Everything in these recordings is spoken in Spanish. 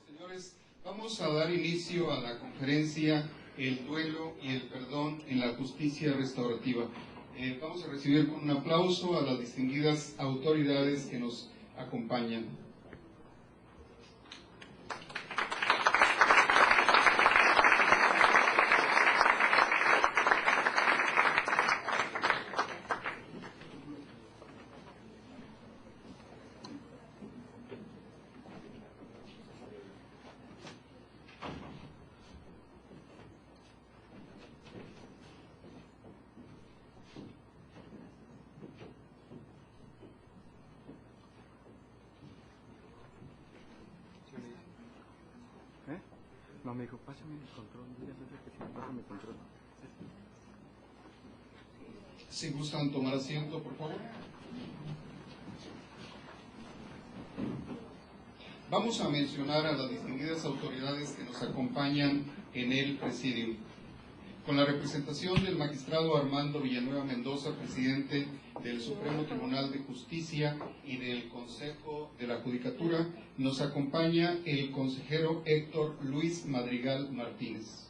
Señores, vamos a dar inicio a la conferencia El duelo y el perdón en la justicia restaurativa. Vamos a recibir con un aplauso a las distinguidas autoridades que nos acompañan. No, me dijo, pásame el control. Ya sé que sí, pásame el control. Si gustan tomar asiento, por favor. Vamos a mencionar a las distinguidas autoridades que nos acompañan en el presidium. Con la representación del magistrado Armando Villanueva Mendoza, presidente del Supremo Tribunal de Justicia y del Consejo de la Judicatura, nos acompaña el consejero Héctor Luis Madrigal Martínez.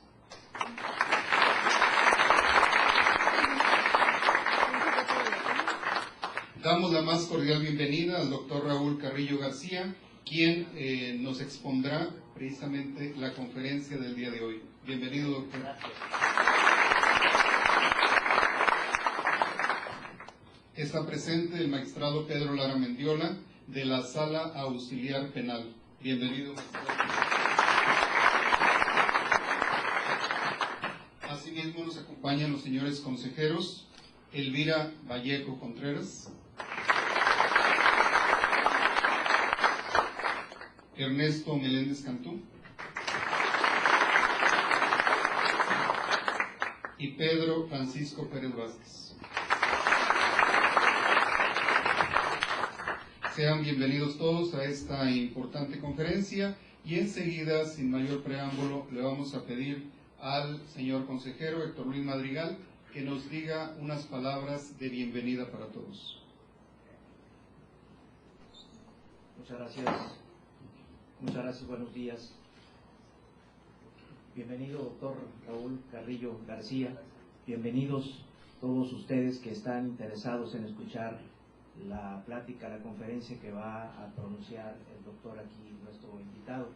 Damos la más cordial bienvenida al doctor Raúl Carrillo García, quien nos expondrá precisamente la conferencia del día de hoy. Bienvenido, doctor. Gracias. Está presente el magistrado Pedro Lara Mendiola, de la Sala Auxiliar Penal. Bienvenido, magistrado. Asimismo nos acompañan los señores consejeros Elvira Vallejo Contreras, Ernesto Meléndez Cantú y Pedro Francisco Pérez Vázquez. Sean bienvenidos todos a esta importante conferencia y enseguida, sin mayor preámbulo, le vamos a pedir al señor consejero Héctor Luis Madrigal que nos diga unas palabras de bienvenida para todos. Muchas gracias, buenos días. Bienvenido, doctor Raúl Carrillo García. Bienvenidos todos ustedes que están interesados en escuchar la plática, la conferencia que va a pronunciar el doctor aquí, nuestro invitado.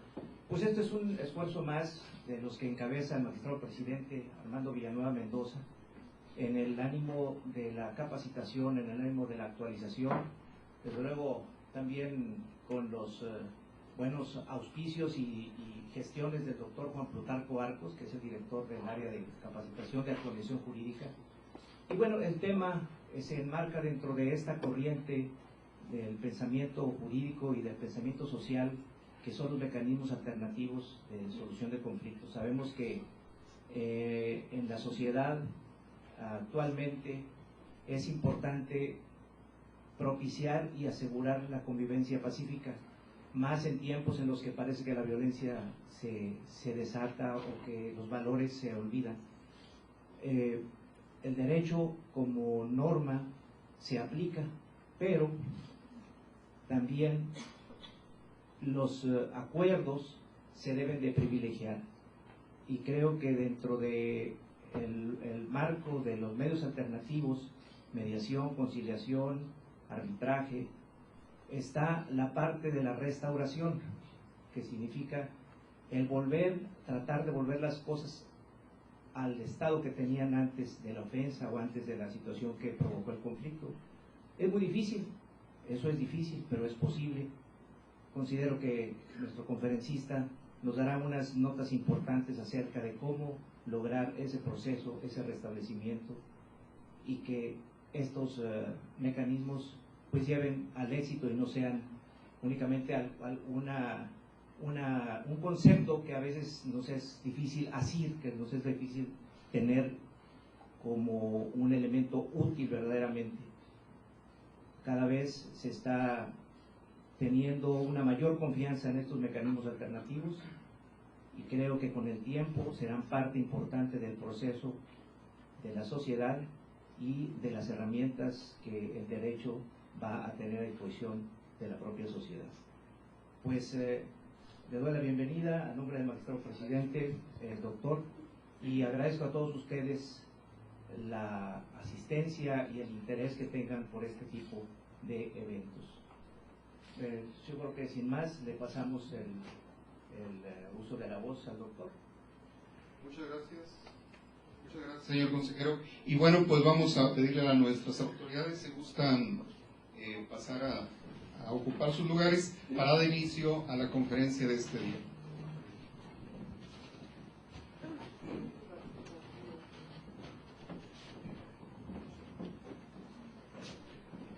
Pues este es un esfuerzo más de los que encabeza el magistrado presidente Armando Villanueva Mendoza, en el ánimo de la capacitación, en el ánimo de la actualización, desde luego también con los buenos auspicios y gestiones del doctor Juan Plutarco Arcos, que es el director del área de capacitación de actualización jurídica. Y bueno, el tema se enmarca dentro de esta corriente del pensamiento jurídico y del pensamiento social, que son los mecanismos alternativos de solución de conflictos. Sabemos que en la sociedad actualmente es importante propiciar y asegurar la convivencia pacífica, más en tiempos en los que parece que la violencia se desata o que los valores se olvidan. El derecho como norma se aplica, pero también los acuerdos se deben de privilegiar. Y creo que dentro de el marco de los medios alternativos, mediación, conciliación, arbitraje, está la parte de la restauración, que significa el tratar de volver las cosas al estado que tenían antes de la ofensa o antes de la situación que provocó el conflicto. Es muy difícil, eso es difícil, pero es posible. Considero que nuestro conferencista nos dará unas notas importantes acerca de cómo lograr ese proceso, ese restablecimiento, y que estos mecanismos pues lleven al éxito y no sean únicamente un concepto que a veces nos es difícil asir, que nos es difícil tener como un elemento útil verdaderamente. Cada vez se está teniendo una mayor confianza en estos mecanismos alternativos y creo que con el tiempo serán parte importante del proceso de la sociedad y de las herramientas que el derecho va a tener a disposición de la propia sociedad. Pues Le doy la bienvenida a nombre del magistrado presidente, el doctor, y agradezco a todos ustedes la asistencia y el interés que tengan por este tipo de eventos. Yo creo que sin más le pasamos el uso de la voz al doctor. Muchas gracias, señor consejero. Y bueno, pues vamos a pedirle a nuestras autoridades si gustan pasar a ocupar sus lugares para dar inicio a la conferencia de este día.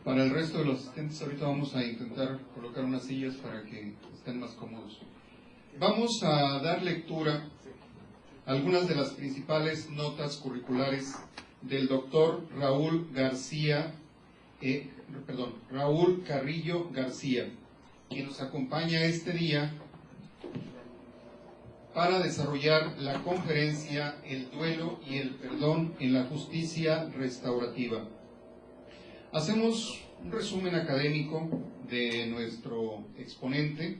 Para el resto de los asistentes, ahorita vamos a intentar colocar unas sillas para que estén más cómodos. Vamos a dar lectura a algunas de las principales notas curriculares del doctor Raúl Carrillo García, quien nos acompaña este día para desarrollar la conferencia El duelo y el perdón en la justicia restaurativa. Hacemos un resumen académico de nuestro exponente.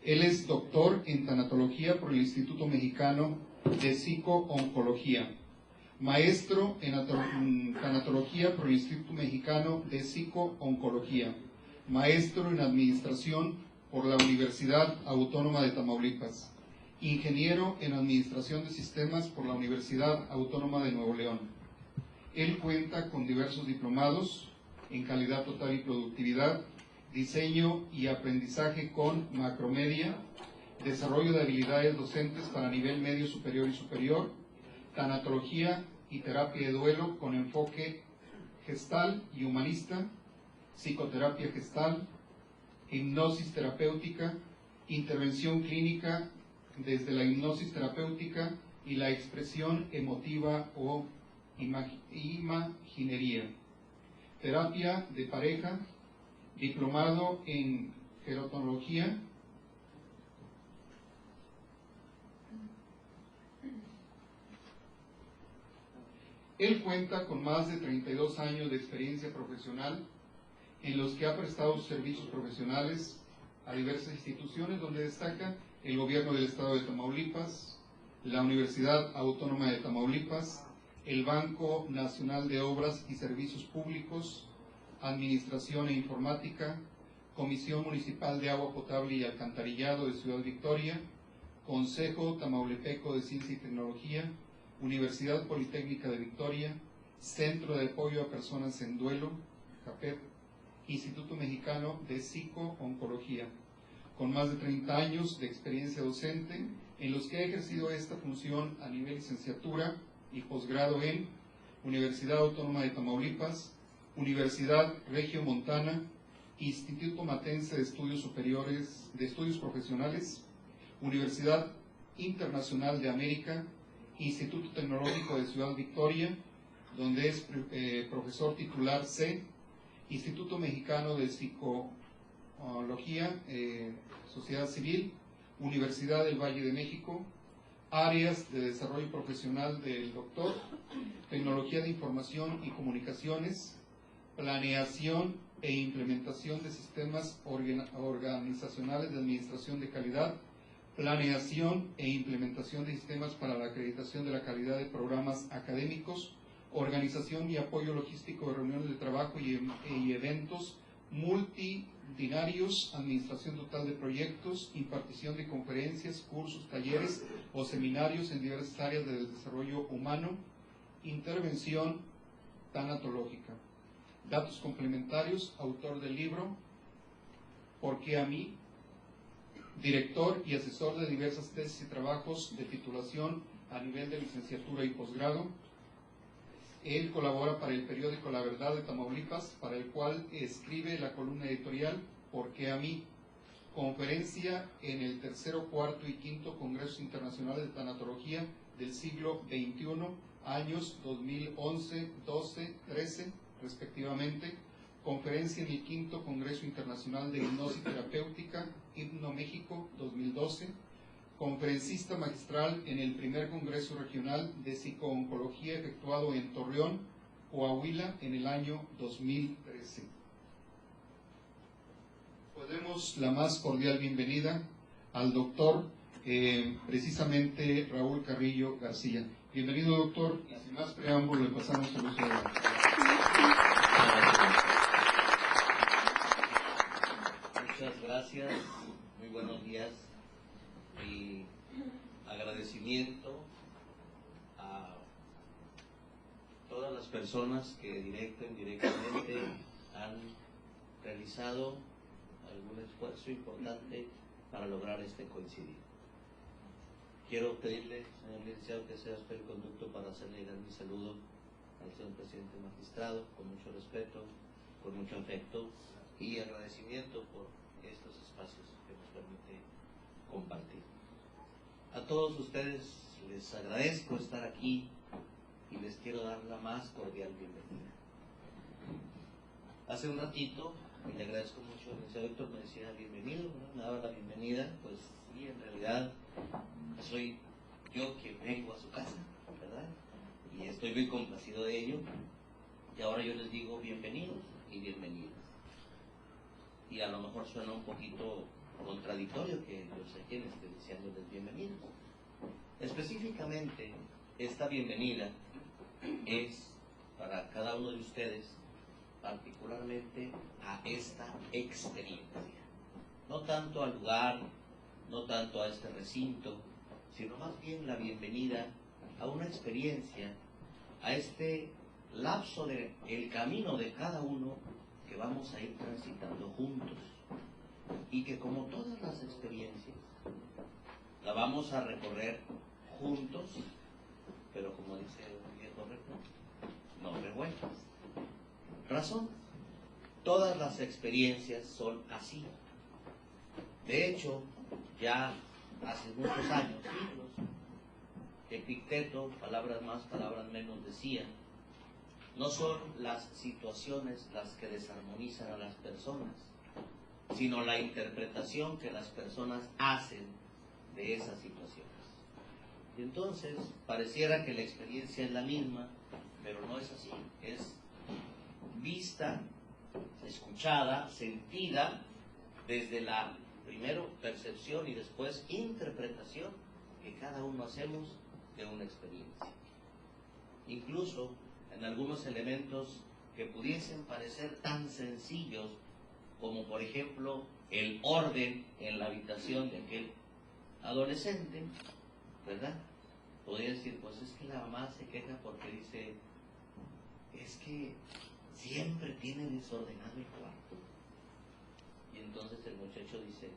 Él es doctor en tanatología por el Instituto Mexicano de Psico-Oncología, maestro en tanatología por el Instituto Mexicano de Psico-Oncología, maestro en administración por la Universidad Autónoma de Tamaulipas, ingeniero en administración de sistemas por la Universidad Autónoma de Nuevo León. Él cuenta con diversos diplomados en calidad total y productividad, diseño y aprendizaje con macromedia, desarrollo de habilidades docentes para nivel medio, superior y superior, tanatología y terapia de duelo con enfoque gestal y humanista, psicoterapia gestal, hipnosis terapéutica, intervención clínica desde la hipnosis terapéutica y la expresión emotiva o imaginería, terapia de pareja, diplomado en gerontología, Él cuenta con más de 32 años de experiencia profesional en los que ha prestado servicios profesionales a diversas instituciones, donde destaca el Gobierno del Estado de Tamaulipas, la Universidad Autónoma de Tamaulipas, el Banco Nacional de Obras y Servicios Públicos, Administración e Informática, Comisión Municipal de Agua Potable y Alcantarillado de Ciudad Victoria, Consejo Tamaulipeco de Ciencia y Tecnología, Universidad Politécnica de Victoria, Centro de Apoyo a Personas en Duelo, CAPED, Instituto Mexicano de Psico-Oncología, con más de 30 años de experiencia docente, en los que ha ejercido esta función a nivel licenciatura y posgrado en Universidad Autónoma de Tamaulipas, Universidad Regiomontana, Instituto Matense de Estudios Superiores de Estudios Profesionales, Universidad Internacional de América, Instituto Tecnológico de Ciudad Victoria, donde es profesor titular C, Instituto Mexicano de Psicología, Sociedad Civil, Universidad del Valle de México, áreas de desarrollo profesional del doctor, Tecnología de Información y Comunicaciones, Planeación e implementación de sistemas organizacionales de administración de calidad, planeación e implementación de sistemas para la acreditación de la calidad de programas académicos, organización y apoyo logístico de reuniones de trabajo y eventos multidinarios, administración total de proyectos, impartición de conferencias, cursos, talleres o seminarios en diversas áreas del desarrollo humano, intervención tanatológica. Datos complementarios: autor del libro ¿Por qué a mí?, director y asesor de diversas tesis y trabajos de titulación a nivel de licenciatura y posgrado. Él colabora para el periódico La Verdad de Tamaulipas, para el cual escribe la columna editorial ¿Por qué a mí?, conferencia en el tercero, cuarto y quinto Congresos Internacionales de Tanatología del siglo XXI, años 2011, 12, 13, respectivamente, conferencia en el quinto Congreso Internacional de Hipnosis Terapéutica, Hipno México 2012, conferencista magistral en el primer Congreso Regional de Psico-Oncología efectuado en Torreón, Coahuila, en el año 2013. Pues demos la más cordial bienvenida al doctor precisamente Raúl Carrillo García. Bienvenido, doctor, y sin más preámbulo le pasamos el uso de la palabra. Muchas gracias, muy buenos días. Mi agradecimiento a todas las personas que directa e indirectamente han realizado algún esfuerzo importante para lograr este coincidir. Quiero pedirle, señor licenciado, que sea usted el conducto para hacerle llegar mi saludo al señor presidente magistrado, con mucho respeto, con mucho afecto y agradecimiento por estos espacios que nos permite compartir. A todos ustedes les agradezco estar aquí y les quiero dar la más cordial bienvenida. Hace un ratito, y le agradezco mucho, el licenciado Héctor me decía bienvenido, ¿no? Me daba la bienvenida, pues sí, en realidad soy yo quien vengo a su casa, ¿verdad? Y estoy muy complacido de ello, y ahora yo les digo bienvenidos y bienvenidas. Y a lo mejor suena un poquito contradictorio que yo sé quién esté diciéndoles bienvenidos. Específicamente, esta bienvenida es para cada uno de ustedes, particularmente a esta experiencia. No tanto al lugar, no tanto a este recinto, sino más bien la bienvenida a una experiencia, a este lapso del camino de cada uno que vamos a ir transitando juntos. Y que como todas las experiencias, la vamos a recorrer juntos, pero como dice el viejo refrán, no revueltas. Razón, todas las experiencias son así. De hecho, ya hace muchos años, siglos, Epicteto, palabras más, palabras menos, decía: no son las situaciones las que desarmonizan a las personas, sino la interpretación que las personas hacen de esas situaciones. Y entonces, pareciera que la experiencia es la misma, pero no es así. Es vista, escuchada, sentida desde la primero percepción y después interpretación que cada uno hacemos de una experiencia. Incluso en algunos elementos que pudiesen parecer tan sencillos como por ejemplo el orden en la habitación de aquel adolescente, ¿verdad? Podría decir, pues es que la mamá se queja porque dice, es que siempre tiene desordenado el cuarto. Y entonces el muchacho dice,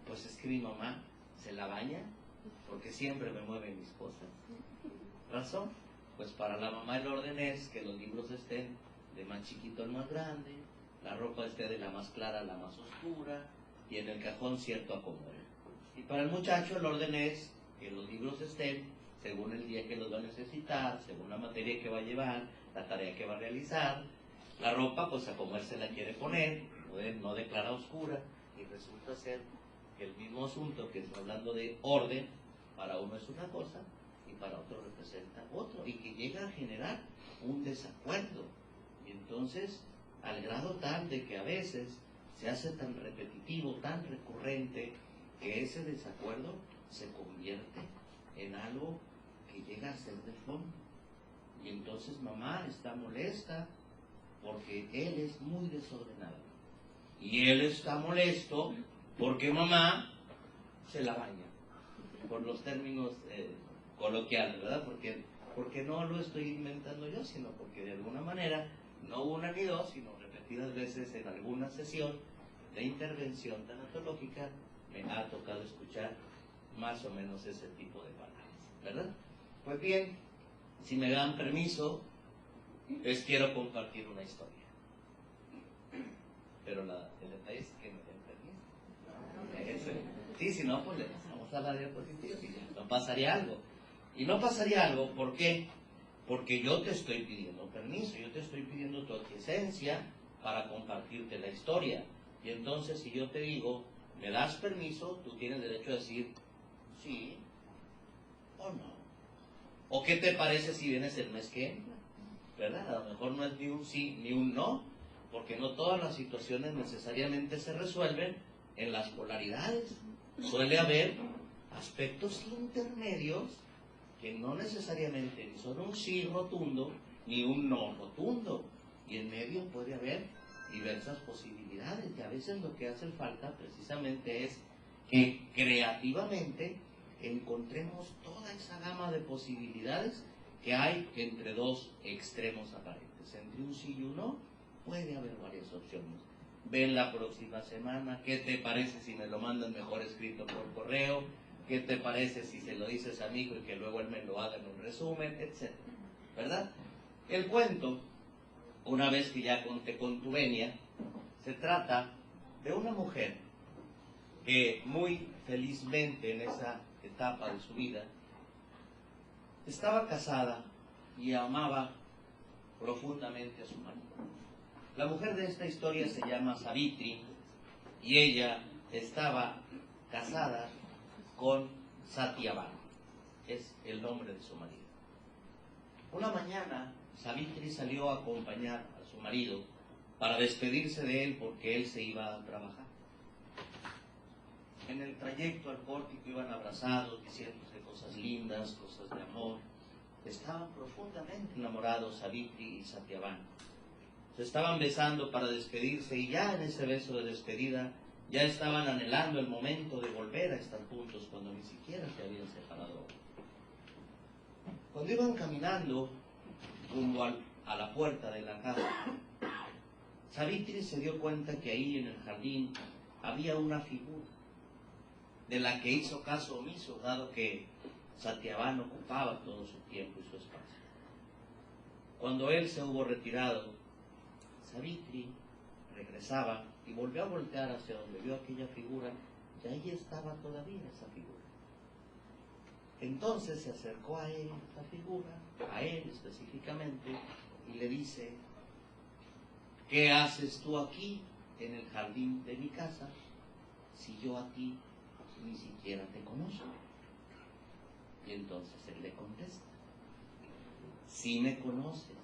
pues es que mi mamá se la baña porque siempre me mueve mis cosas. ¿Razón? Pues para la mamá el orden es que los libros estén de más chiquito al más grande, la ropa esté de la más clara a la más oscura y en el cajón cierto acomodo. Y para el muchacho el orden es que los libros estén según el día que los va a necesitar, según la materia que va a llevar, la tarea que va a realizar, la ropa pues a como él se la quiere poner, no de clara a oscura, y resulta ser que el mismo asunto que está hablando de orden, para uno es una cosa y para otro representa otro, y que llega a generar un desacuerdo. Y entonces, al grado tal de que a veces se hace tan repetitivo, tan recurrente, que ese desacuerdo se convierte en algo que llega a ser de fondo. Y entonces mamá está molesta porque él es muy desordenado. Y él está molesto porque mamá se la baña, por los términos coloquiales, ¿verdad? Porque no lo estoy inventando yo, sino porque de alguna manera, no una ni dos, sino repetidas veces en alguna sesión de intervención tanatológica, me ha tocado escuchar más o menos ese tipo de palabras, ¿verdad? Pues bien, si me dan permiso, les quiero compartir una historia. Pero el detalle es que me den permiso. Sí, si no, pues le pasamos a la diapositiva y ya no pasaría algo. Y no pasaría algo, ¿por qué? Porque yo te estoy pidiendo permiso, yo te estoy pidiendo tu aquiescencia para compartirte la historia. Y entonces, si yo te digo, ¿me das permiso? Tú tienes derecho a decir sí o no. ¿O qué te parece si vienes el mes que entra? ¿Verdad? A lo mejor no es ni un sí ni un no, porque no todas las situaciones necesariamente se resuelven en las polaridades suele haber aspectos intermedios que no necesariamente ni son un sí rotundo ni un no rotundo, y en medio puede haber diversas posibilidades, y a veces lo que hace falta precisamente es que creativamente encontremos toda esa gama de posibilidades que hay entre dos extremos aparentes. Entre un sí y un no puede haber varias opciones. Ven la próxima semana, ¿qué te parece si me lo mandan mejor escrito por correo? ¿Qué te parece si se lo dices a mi hijo y que luego él me lo haga en un resumen? Etcétera, ¿verdad? El cuento, una vez que ya conté con tu venia, se trata de una mujer que muy felizmente en esa etapa de su vida estaba casada y amaba profundamente a su marido. La mujer de esta historia se llama Savitri y ella estaba casada con Satyavan, es el nombre de su marido. Una mañana Savitri salió a acompañar a su marido para despedirse de él porque él se iba a trabajar. En el trayecto al pórtico iban abrazados, diciéndose cosas lindas, cosas de amor. Estaban profundamente enamorados Savitri y Satyavan. Se estaban besando para despedirse y ya en ese beso de despedida ya estaban anhelando el momento de volver a estar juntos cuando ni siquiera se habían separado. Cuando iban caminando rumbo a la puerta de la casa, Savitri se dio cuenta que ahí en el jardín había una figura de la que hizo caso omiso, dado que Satyavan ocupaba todo su tiempo y su espacio. Cuando él se hubo retirado, Savitri regresaba y volvió a voltear hacia donde vio aquella figura, y ahí estaba todavía esa figura. Entonces se acercó a él, esa figura, a él específicamente, y le dice: ¿qué haces tú aquí en el jardín de mi casa si yo a ti ni siquiera te conozco? Y entonces él le contesta: sí me conoces,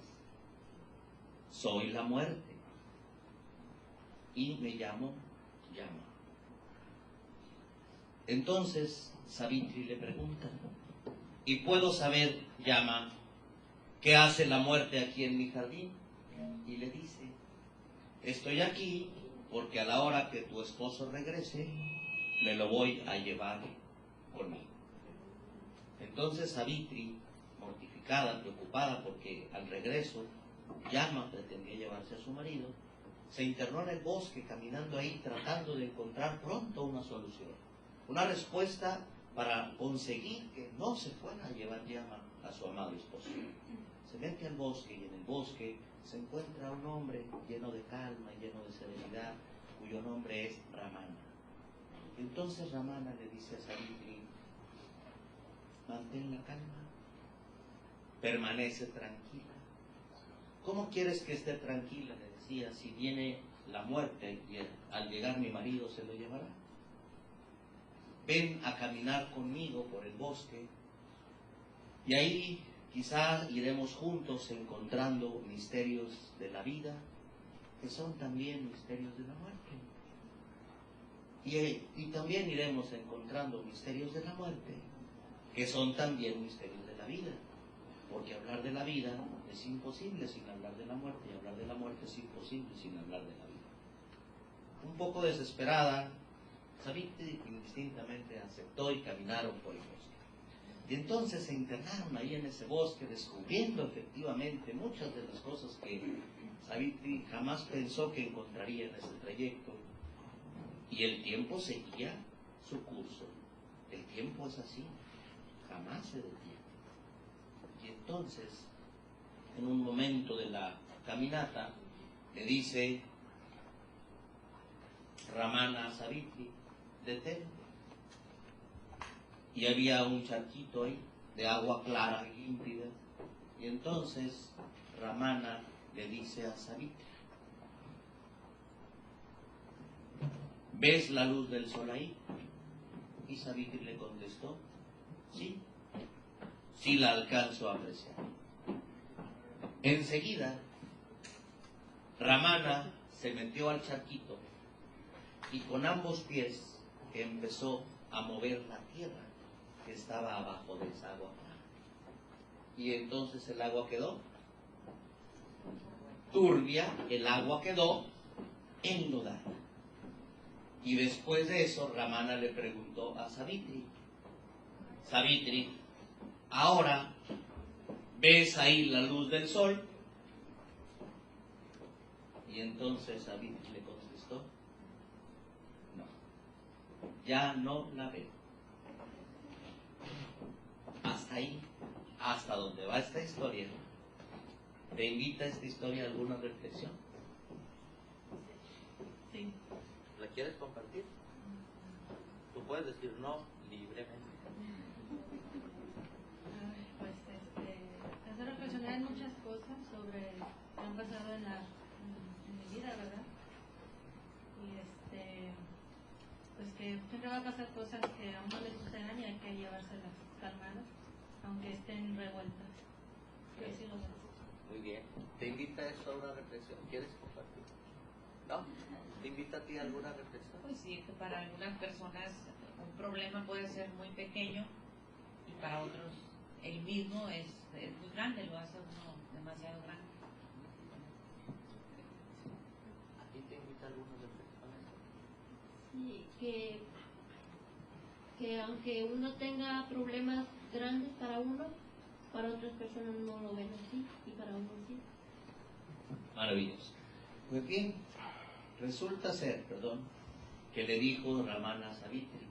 soy la muerte y me llamo Yama. Entonces Savitri le pregunta: ¿y puedo saber, Yama, qué hace la muerte aquí en mi jardín? Y le dice: estoy aquí porque a la hora que tu esposo regrese me lo voy a llevar conmigo. Entonces Savitri, mortificada, preocupada porque al regreso Yama pretendía llevarse a su marido, se internó en el bosque caminando ahí tratando de encontrar pronto una solución, una respuesta para conseguir que no se fuera a llevar Yama a su amado esposo. Se mete al bosque y en el bosque se encuentra un hombre lleno de calma y lleno de serenidad, cuyo nombre es Ramana. Entonces Ramana le dice a Savitri: mantén la calma, permanece tranquila. ¿Cómo quieres que esté tranquila? Le decía, si viene la muerte y al llegar mi marido se lo llevará. Ven a caminar conmigo por el bosque y ahí quizá iremos juntos encontrando misterios de la vida que son también misterios de la muerte. Y también iremos encontrando misterios de la muerte que son también misterios de la vida. Porque hablar de la vida es imposible sin hablar de la muerte, y hablar de la muerte es imposible sin hablar de la vida. Un poco desesperada, Savitri indistintamente aceptó y caminaron por el bosque. Y entonces se internaron ahí en ese bosque, descubriendo efectivamente muchas de las cosas que Savitri jamás pensó que encontraría en ese trayecto. Y el tiempo seguía su curso. El tiempo es así, jamás se detiene. Y entonces, en un momento de la caminata, le dice Ramana a Savitri: detente. Y había un charquito ahí de agua clara y límpida. Y entonces Ramana le dice a Savitri: ¿ves la luz del sol ahí? Y Savitri le contestó: sí, sí la alcanzo a apreciar. Enseguida, Ramana se metió al charquito y con ambos pies empezó a mover la tierra que estaba abajo de esa agua. Y entonces el agua quedó turbia, el agua quedó enlodada. Y después de eso, Ramana le preguntó a Savitri: Savitri, ahora ¿ves ahí la luz del sol? Y entonces Savitri le contestó: no, ya no la veo. Hasta ahí, hasta donde va esta historia. ¿Te invita esta historia a alguna reflexión? Sí. ¿La quieres compartir? Tú puedes decir no libremente. Pues te hace reflexionar en muchas cosas sobre que han pasado en mi vida, ¿verdad? Y pues que siempre va a pasar cosas que a uno le sucedan y hay que llevárselas calmadas, aunque estén revueltas. Yo sí lo veo. Muy bien. ¿Te invita esto a una reflexión? ¿Quieres compartir? ¿No? ¿Te invita a ti a alguna reflexión? Pues sí, que para algunas personas un problema puede ser muy pequeño y para otros el mismo es muy grande, lo hace uno demasiado grande. ¿A ti te invita a alguna reflexión? Sí, que aunque uno tenga problemas grandes para uno, para otras personas no lo ven así y para uno sí. Maravilloso. Pues bien, resulta ser, que le dijo Ramana a Savitri: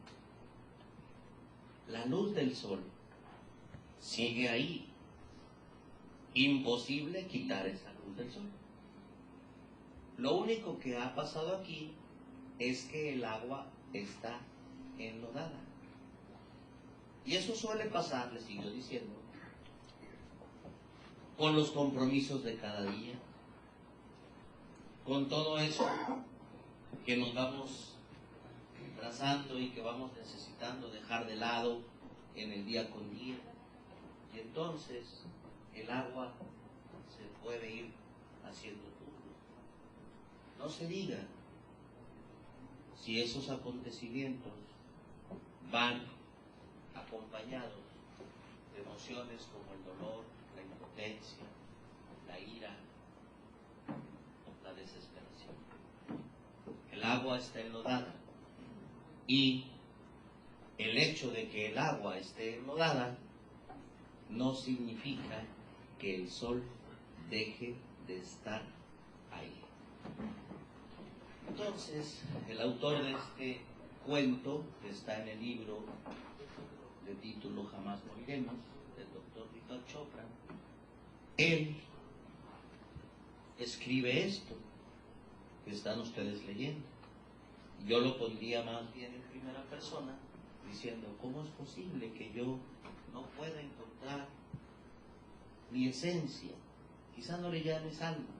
la luz del sol sigue ahí. Imposible quitar esa luz del sol. Lo único que ha pasado aquí es que el agua está enlodada. Y eso suele pasar, le siguió diciendo, con los compromisos de cada día, con todo eso que nos vamos trazando y que vamos necesitando dejar de lado en el día con día. Y entonces el agua se puede ir haciendo turbio. No se diga si esos acontecimientos van acompañados de emociones como el dolor, la impotencia, la ira, la desesperación. El agua está enlodada y el hecho de que el agua esté enlodada no significa que el sol deje de estar ahí. Entonces, el autor de este cuento, que está en el libro de título Jamás moriremos, del doctor Deepak Chopra, él escribe esto que están ustedes leyendo. Yo lo pondría más bien en primera persona, diciendo: ¿cómo es posible que yo no pueda encontrar mi esencia? Quizá no le llames alma,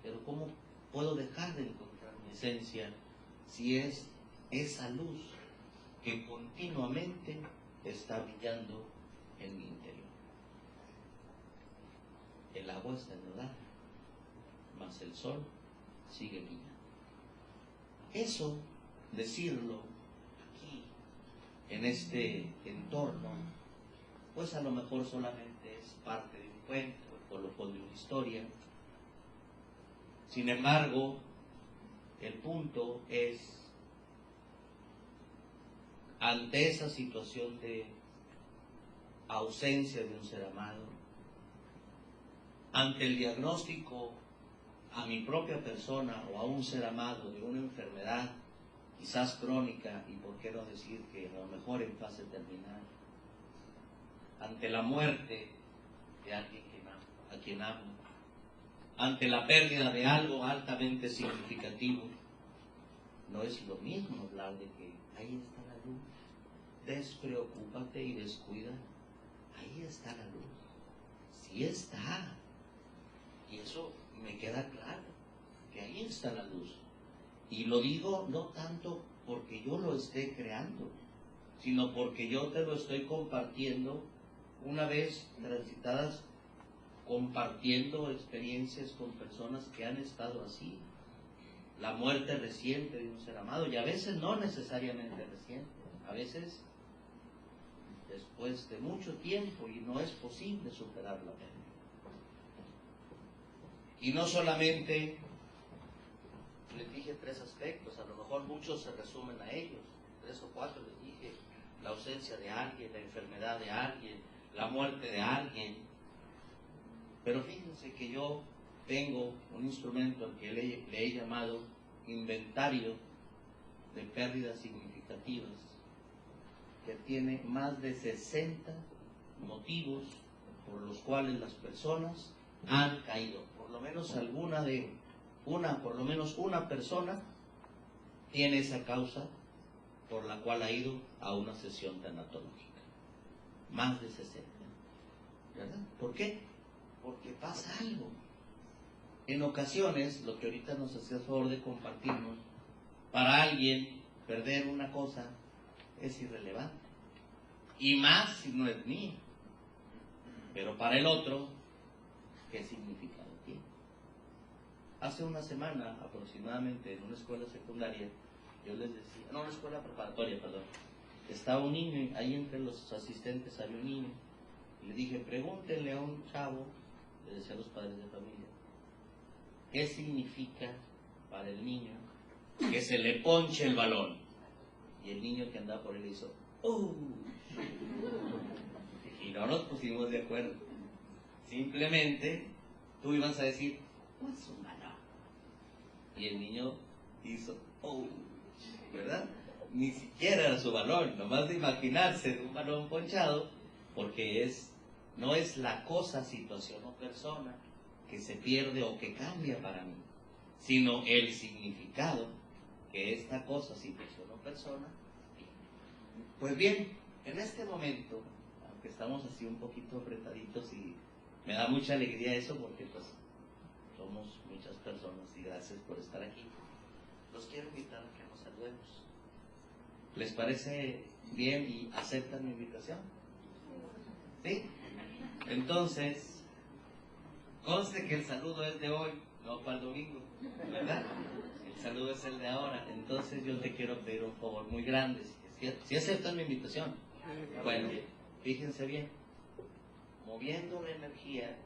pero ¿cómo puedo dejar de encontrar mi esencia si es esa luz que continuamente está brillando en mi interior? El agua está enlodada, mas el sol sigue brillando. Eso, decirlo aquí, en este entorno, pues a lo mejor solamente es parte de un cuento, el colofón de una historia. Sin embargo, el punto es, ante esa situación de ausencia de un ser amado, ante el diagnóstico a mi propia persona o a un ser amado de una enfermedad, quizás crónica, y por qué no decir que a lo mejor en fase terminal, ante la muerte de alguien a quien amo, ante la pérdida de algo altamente significativo, no es lo mismo hablar de que ahí está la luz, despreocúpate y descuida, ahí está la luz, sí está, y eso me queda claro, que ahí está la luz. Y lo digo no tanto porque yo lo esté creando, sino porque yo te lo estoy compartiendo una vez transitadas, compartiendo experiencias con personas que han estado así. la muerte reciente de un ser amado, y a veces no necesariamente reciente, a veces después de mucho tiempo, y no es posible superar la pérdida. Y no solamente, les dije 3 aspectos, a lo mejor muchos se resumen a ellos, 3 o 4 les dije: la ausencia de alguien, la enfermedad de alguien, la muerte de alguien. Pero fíjense que yo tengo un instrumento al que le he llamado inventario de pérdidas significativas, que tiene más de 60 motivos por los cuales las personas han caído. Por lo menos por lo menos una persona tiene esa causa por la cual ha ido a una sesión tanatológica. Más de 60. ¿Verdad? ¿Por qué? Porque pasa algo. En ocasiones, lo que ahorita nos hacía favor de compartirnos, para alguien perder una cosa es irrelevante. Y más si no es mío. Pero para el otro, ¿qué significado tiene? Hace una semana aproximadamente, en una escuela secundaria, yo les decía, no, una escuela preparatoria, perdón, estaba un niño, ahí entre los asistentes había un niño, y le dije: pregúntenle a un chavo, le decía a los padres de familia, ¿qué significa para el niño que se le ponche el balón? Y el niño que andaba por él hizo: y no nos pusimos de acuerdo. Simplemente tú ibas a decir: pues un balón. Y el niño hizo: ¿verdad? Ni siquiera era su balón, nomás de imaginarse un balón ponchado, porque no es la cosa, situación o persona que se pierde o que cambia para mí, sino el significado que esta cosa, situación o persona tiene. Pues bien, en este momento, aunque estamos así un poquito apretaditos, y me da mucha alegría eso, porque pues somos muchas personas y gracias por estar aquí, los quiero invitar a que nos saludemos. ¿Les parece bien y aceptan mi invitación? ¿Sí? Entonces, conste que el saludo es de hoy, no para el domingo, ¿verdad? El saludo es el de ahora. Entonces yo te quiero pedir un favor muy grande, si aceptan mi invitación. Bueno, fíjense bien, moviendo la energía,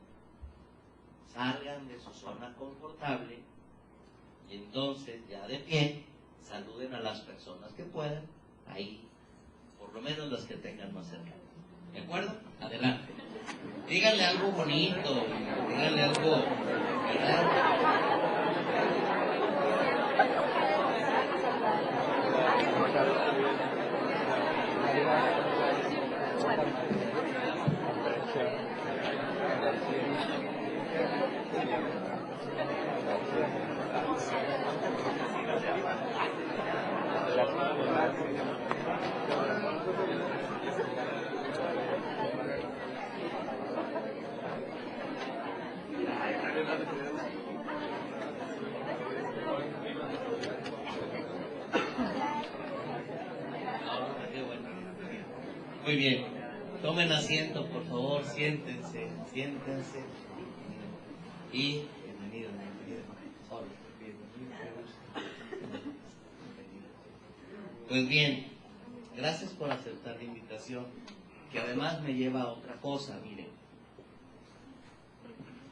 salgan de su zona confortable y entonces ya de pie saluden a las personas que puedan, ahí, por lo menos las que tengan más cerca. ¿De acuerdo? Adelante. Díganle algo bonito, díganle algo, ¿verdad? Muy bien, tomen asiento, por favor, siéntense. Y bienvenido. Solo, bienvenido. Pues bien, gracias por aceptar la invitación, que además me lleva a otra cosa. Miren,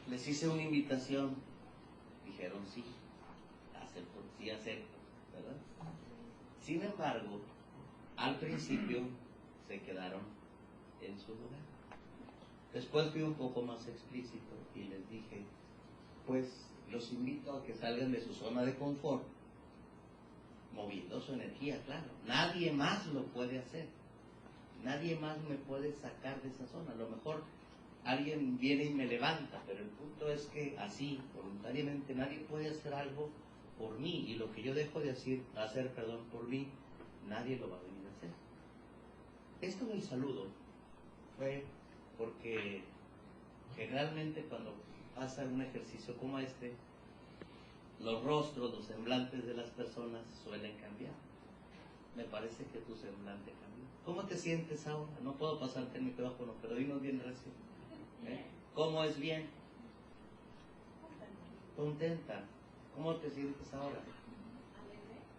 les hice una invitación, dijeron sí, acepto, ¿verdad? Sin embargo, al principio se quedaron en su lugar. Después fui un poco más explícito y les dije: pues los invito a que salgan de su zona de confort, moviendo su energía, claro. Nadie más lo puede hacer. Nadie más me puede sacar de esa zona. A lo mejor alguien viene y me levanta, pero el punto es que así, voluntariamente, nadie puede hacer algo por mí, y lo que yo dejo de hacer por mí, nadie lo va a venir a hacer. Esto del saludo fue porque generalmente cuando pasa un ejercicio como este, los rostros, los semblantes de las personas suelen cambiar. Me parece que tu semblante cambió. ¿Cómo te sientes ahora? No puedo pasarte el micrófono, pero dinos bien recio. ¿Cómo es bien? Contenta. ¿Cómo te sientes ahora?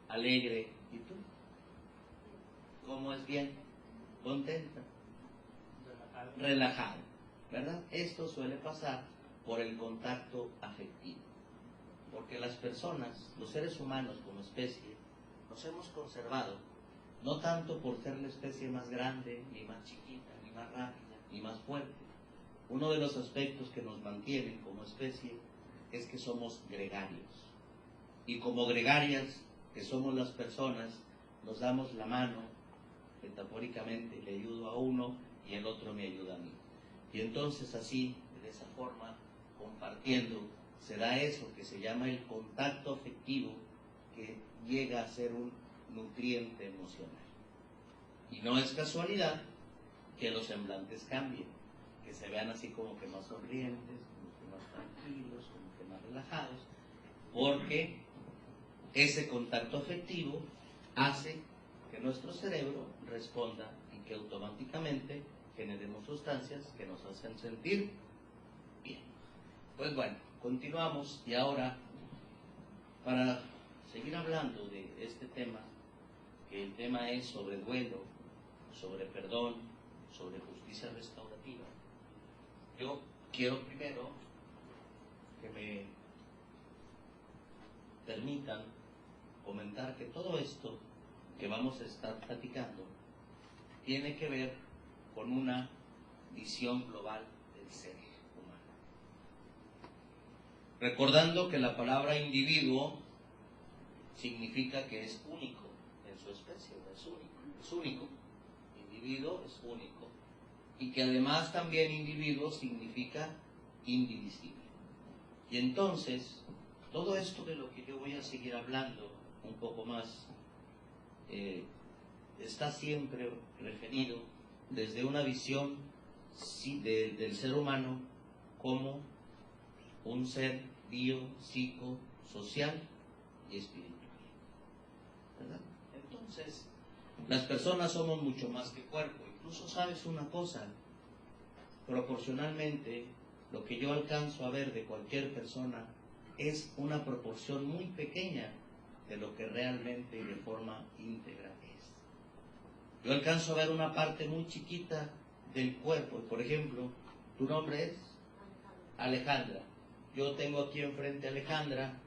Alegre. ¿Y tú? ¿Cómo es bien? ¿Contenta? Relajado. ¿Verdad? Esto suele pasar por el contacto afectivo. Porque las personas, los seres humanos como especie, nos hemos conservado, no tanto por ser la especie más grande, ni más chiquita, ni más rápida, ni más fuerte. Uno de los aspectos que nos mantienen como especie es que somos gregarios. Y como gregarias que somos las personas, nos damos la mano, metafóricamente le ayudo a uno y el otro me ayuda a mí. Y entonces así, de esa forma, compartiendo, se da eso que se llama el contacto afectivo, que llega a ser un nutriente emocional. Y no es casualidad que los semblantes cambien, que se vean así como que más sonrientes, como que más tranquilos, como que más relajados, porque ese contacto afectivo hace que nuestro cerebro responda y que automáticamente generemos sustancias que nos hacen sentir bien. Pues bueno, continuamos y ahora, para seguir hablando de este tema, que el tema es sobre duelo, sobre perdón, sobre justicia restaurativa, yo quiero primero que me permitan comentar que todo esto que vamos a estar platicando tiene que ver con una visión global del ser humano. Recordando que la palabra individuo significa que es único en su especie, es único. Individuo es único. Y que además también individuo significa indivisible. Y entonces, todo esto de lo que yo voy a seguir hablando un poco más, está siempre referido desde una visión del ser humano como un ser bio, psico, social y espiritual. ¿Verdad? Entonces, las personas somos mucho más que cuerpo. Incluso sabes una cosa, proporcionalmente, lo que yo alcanzo a ver de cualquier persona es una proporción muy pequeña de lo que realmente y de forma íntegra es. Yo alcanzo a ver una parte muy chiquita del cuerpo. Por ejemplo, tu nombre es Alejandra. Yo tengo aquí enfrente a Alejandra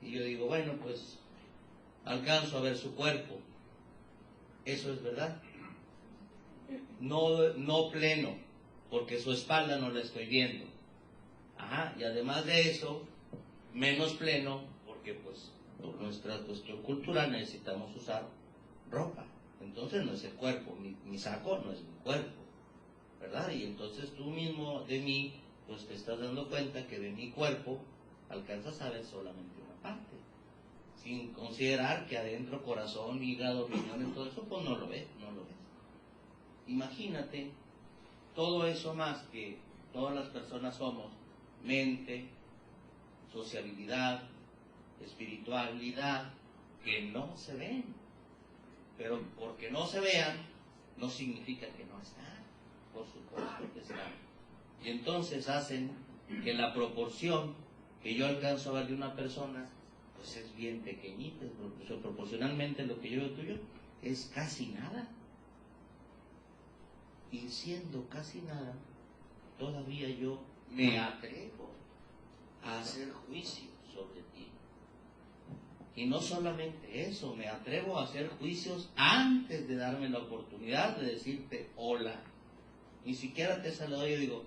y yo digo, bueno, pues alcanzo a ver su cuerpo. Eso es verdad. No pleno, porque su espalda no la estoy viendo. Ajá, y además de eso, menos pleno, porque pues por nuestra cuestión cultural necesitamos usar ropa. Entonces no es el cuerpo, mi saco no es mi cuerpo, ¿verdad? Y entonces tú mismo de mí, pues te estás dando cuenta que de mi cuerpo alcanzas a ver solamente una parte, sin considerar que adentro corazón, hígado, riñones, todo eso, pues no lo ves. Imagínate todo eso más que todas las personas somos: mente, sociabilidad, espiritualidad, que no se ven. Pero porque no se vean, no significa que no están. Por supuesto que están. Y entonces hacen que la proporción que yo alcanzo a ver de una persona, pues es bien pequeñita. Proporcionalmente lo que yo veo tuyo es casi nada. Y siendo casi nada, todavía yo me atrevo a hacer juicio sobre ti. Y no solamente eso, me atrevo a hacer juicios antes de darme la oportunidad de decirte hola. Ni siquiera te saludo y digo,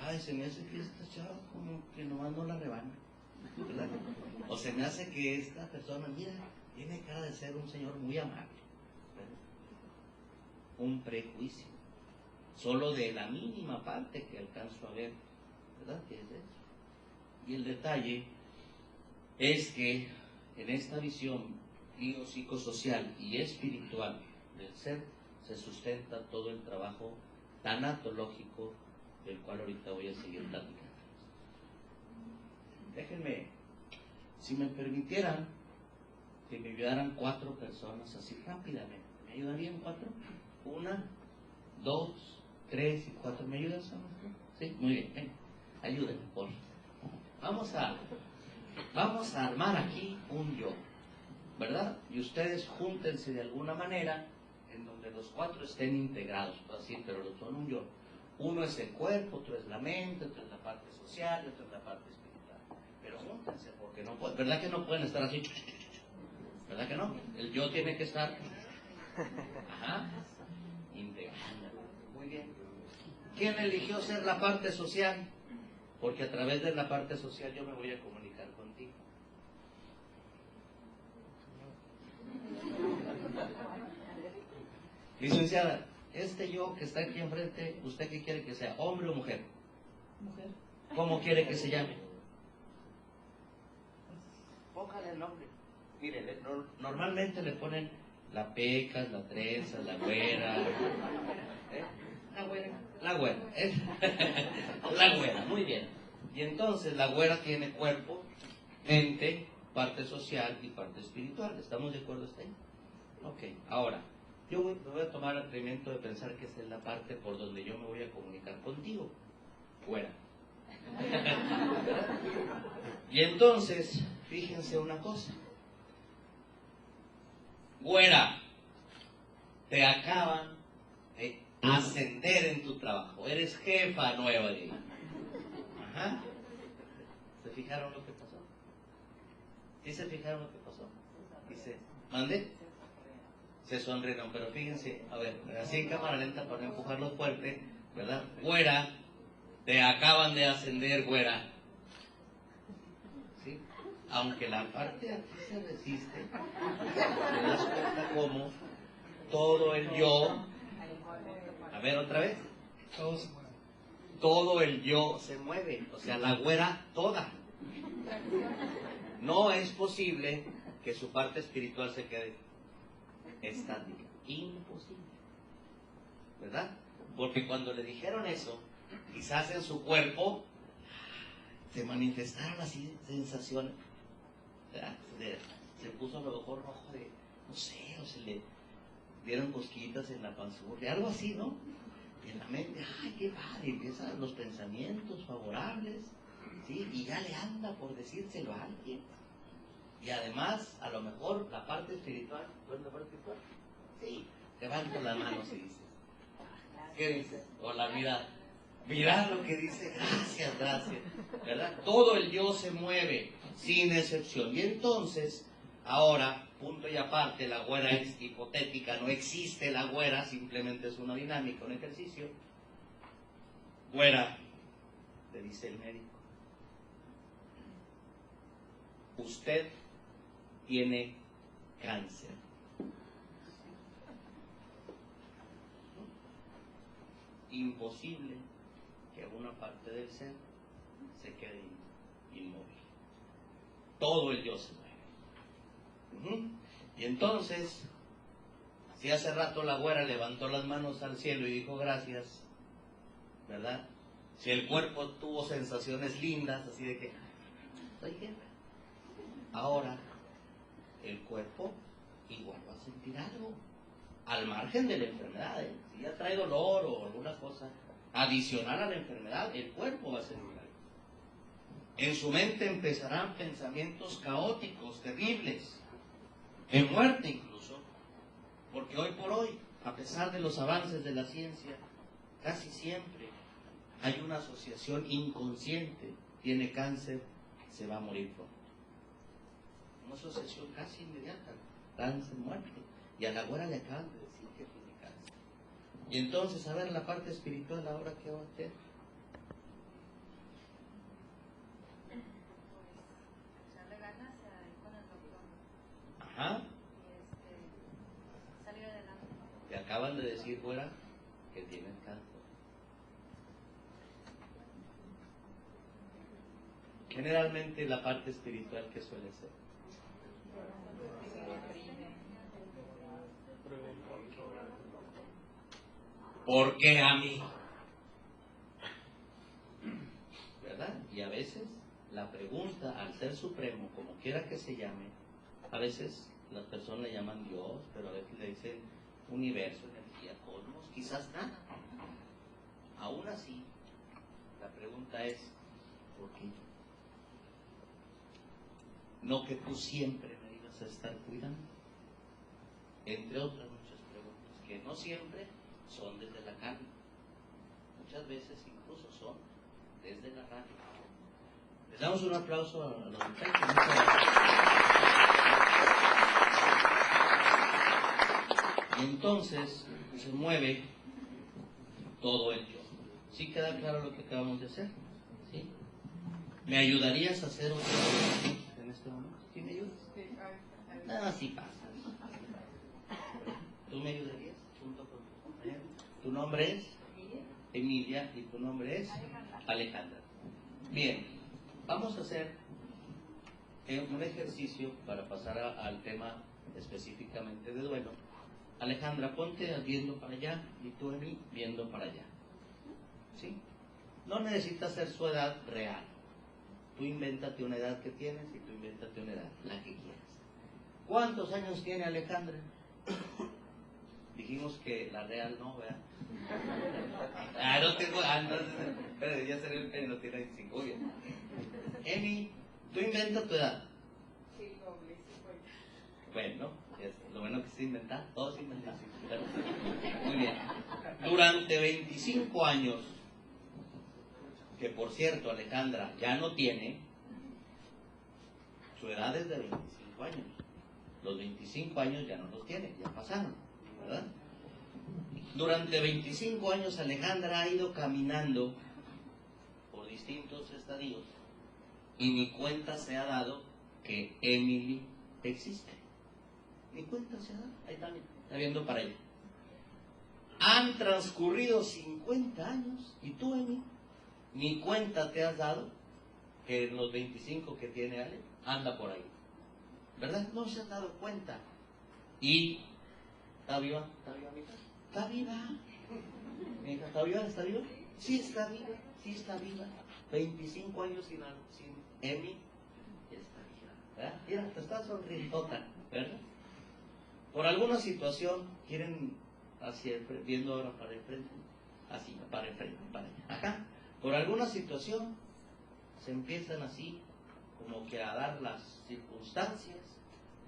ay, se me hace que esta chava como que nomás no la rebana, ¿verdad? O se me hace que esta persona, mira, tiene cara de ser un señor muy amable, ¿verdad? Un prejuicio, solo de la mínima parte que alcanzo a ver, ¿verdad? ¿Qué es eso? Y el detalle es que en esta visión biopsicosocial y espiritual del ser se sustenta todo el trabajo tanatológico del cual ahorita voy a seguir platicando. Déjenme, si me permitieran que me ayudaran 4 personas así rápidamente. ¿Me ayudarían 4? 1, 2, 3 y 4. ¿Me ayudas a nosotros? Sí, muy bien. Ven, ayúdenme, por favor. Vamos a vamos a armar aquí un yo, ¿verdad? Y ustedes júntense de alguna manera en donde los cuatro estén integrados, así, pero son un yo. Uno es el cuerpo, otro es la mente, otro es la parte social, otro es la parte espiritual. Pero júntense, porque no pueden, ¿verdad que no pueden estar así? ¿Verdad que no? El yo tiene que estar, ajá, integrado. Muy bien. ¿Quién eligió ser la parte social? Porque a través de la parte social yo me voy a comunicar contigo. Licenciada, este yo que está aquí enfrente, ¿usted qué quiere que sea? ¿Hombre o mujer? Mujer. ¿Cómo quiere que se llame? Póngale el nombre. Mire, normalmente le ponen la pecas, la trenza, la güera. La güera. La güera. La güera, muy bien. Y entonces la güera tiene cuerpo, mente, parte social y parte espiritual. ¿Estamos de acuerdo hasta ahí? Ok, ahora, yo me voy a tomar el atrevimiento de pensar que esta es la parte por donde yo me voy a comunicar contigo. Güera. Y entonces, fíjense una cosa. Güera, te acaban de ascender en tu trabajo. Eres jefa nueva de ahí. Ajá. ¿Se fijaron lo que pasó? ¿Sí se fijaron lo que pasó? Dice, ¿mande? Se sonrieron, pero fíjense, a ver, así en cámara lenta para no empujarlo fuerte, ¿verdad? Güera, te acaban de ascender, güera. ¿Sí? Aunque la parte de aquí se resiste, te das cuenta cómo todo el yo, a ver otra vez, todo el yo se mueve, o sea, la güera toda. No es posible que su parte espiritual se quede estática, imposible, ¿verdad? Porque cuando le dijeron eso, quizás en su cuerpo se manifestaron así sensaciones, ¿verdad? Se puso a lo mejor rojo de, no sé, o se le dieron cosquillitas en la panzurria, algo así, ¿no? Y en la mente, ay, qué padre, empiezan los pensamientos favorables, ¿sí? Y ya le anda por decírselo a alguien. Y además, a lo mejor, la parte espiritual, ¿cuál es la parte espiritual? Sí, levanta las manos y dices, ¿qué dices? O la mirada. Mirad lo que dice, gracias, gracias, ¿verdad? Todo el yo se mueve, sin excepción. Y entonces, ahora, punto y aparte, la güera es hipotética, no existe la güera, simplemente es una dinámica, un ejercicio. Güera, le dice el médico, usted tiene cáncer. Imposible que una parte del ser se quede inmóvil. Todo el yo se mueve. Y entonces, si hace rato la güera levantó las manos al cielo y dijo gracias, ¿verdad? Si el cuerpo tuvo sensaciones lindas, así de que soy jefa. Ahora, el cuerpo igual va a sentir algo, al margen de la enfermedad, ¿eh? Si ya trae dolor o alguna cosa adicional a la enfermedad, el cuerpo va a sentir algo. En su mente empezarán pensamientos caóticos, terribles, de muerte incluso, porque hoy por hoy, a pesar de los avances de la ciencia, casi siempre hay una asociación inconsciente, tiene cáncer, se va a morir pronto. Una asociación casi inmediata, cáncer, muerte. Y a la güera le acaban de decir que tiene cáncer. Y entonces, a ver, la parte espiritual, ahora qué va a hacer. Echarle ganas a ir con el doctor. Ajá. Y salir adelante. Te acaban de decir, güera, que tienes cáncer. Generalmente la parte espiritual, ¿qué suele ser? ¿Por qué a mí? ¿Verdad? Y a veces la pregunta al Ser Supremo, como quiera que se llame, a veces las personas le llaman Dios, pero a veces le dicen universo, energía, cosmos, quizás nada. Aún así, la pregunta es, ¿por qué? no que tú siempre me ibas a estar cuidando. Entre otras muchas preguntas, que no siempre son desde la carne, muchas veces incluso son desde la radio. Les damos un aplauso a los muchachos. Muchas gracias. Y entonces se mueve todo el yo. ¿Sí queda claro lo que acabamos de hacer? ¿Sí? ¿Me ayudarías a hacer otro en este momento? ¿Sí me ayudas? Ah, sí pasa. ¿Tú me ayudarías junto con tu compañero? ¿Tu nombre es? Emilia. ¿Y tu nombre es? Alejandra. Bien, vamos a hacer un ejercicio para pasar al tema específicamente de duelo. Alejandra, ponte viendo para allá y tú, Emi, viendo para allá. ¿Sí? No necesitas ser su edad real. Tú invéntate una edad que tienes y tú invéntate una edad, la que quieras. ¿Cuántos años tiene Alejandra? Dijimos que la real no, ¿verdad? No tengo... Pero ya salió el pene, no tiene 25, bien. Emi, tú inventa tu edad. Sí, doble, 50. Bueno, lo bueno que se inventa, todo se inventa. Muy bien. Durante 25 años, que por cierto Alejandra ya no tiene, su edad es de 25 años. Los 25 años ya no los tiene, ya pasaron, ¿verdad? Durante 25 años Alejandra ha ido caminando por distintos estadios y ni cuenta se ha dado que Emily existe. Ni cuenta se ha dado. Ahí está, está viendo para ella. Han transcurrido 50 años y tú, Emily, ni cuenta te has dado que en los 25 que tiene Ale anda por ahí, ¿verdad? No se has dado cuenta. Y ¿está viva? ¿Está viva, mija? Está viva. Mija, ¿está viva? ¿Está viva? Sí está viva, sí está viva. 25 años sin Emi, está viva, ¿verdad? Mira, te está sonriendo, ¿verdad? Por alguna situación quieren hacia el frente, viendo ahora para el frente, así, para el frente, para allá. Acá. Por alguna situación se empiezan así como que a dar las circunstancias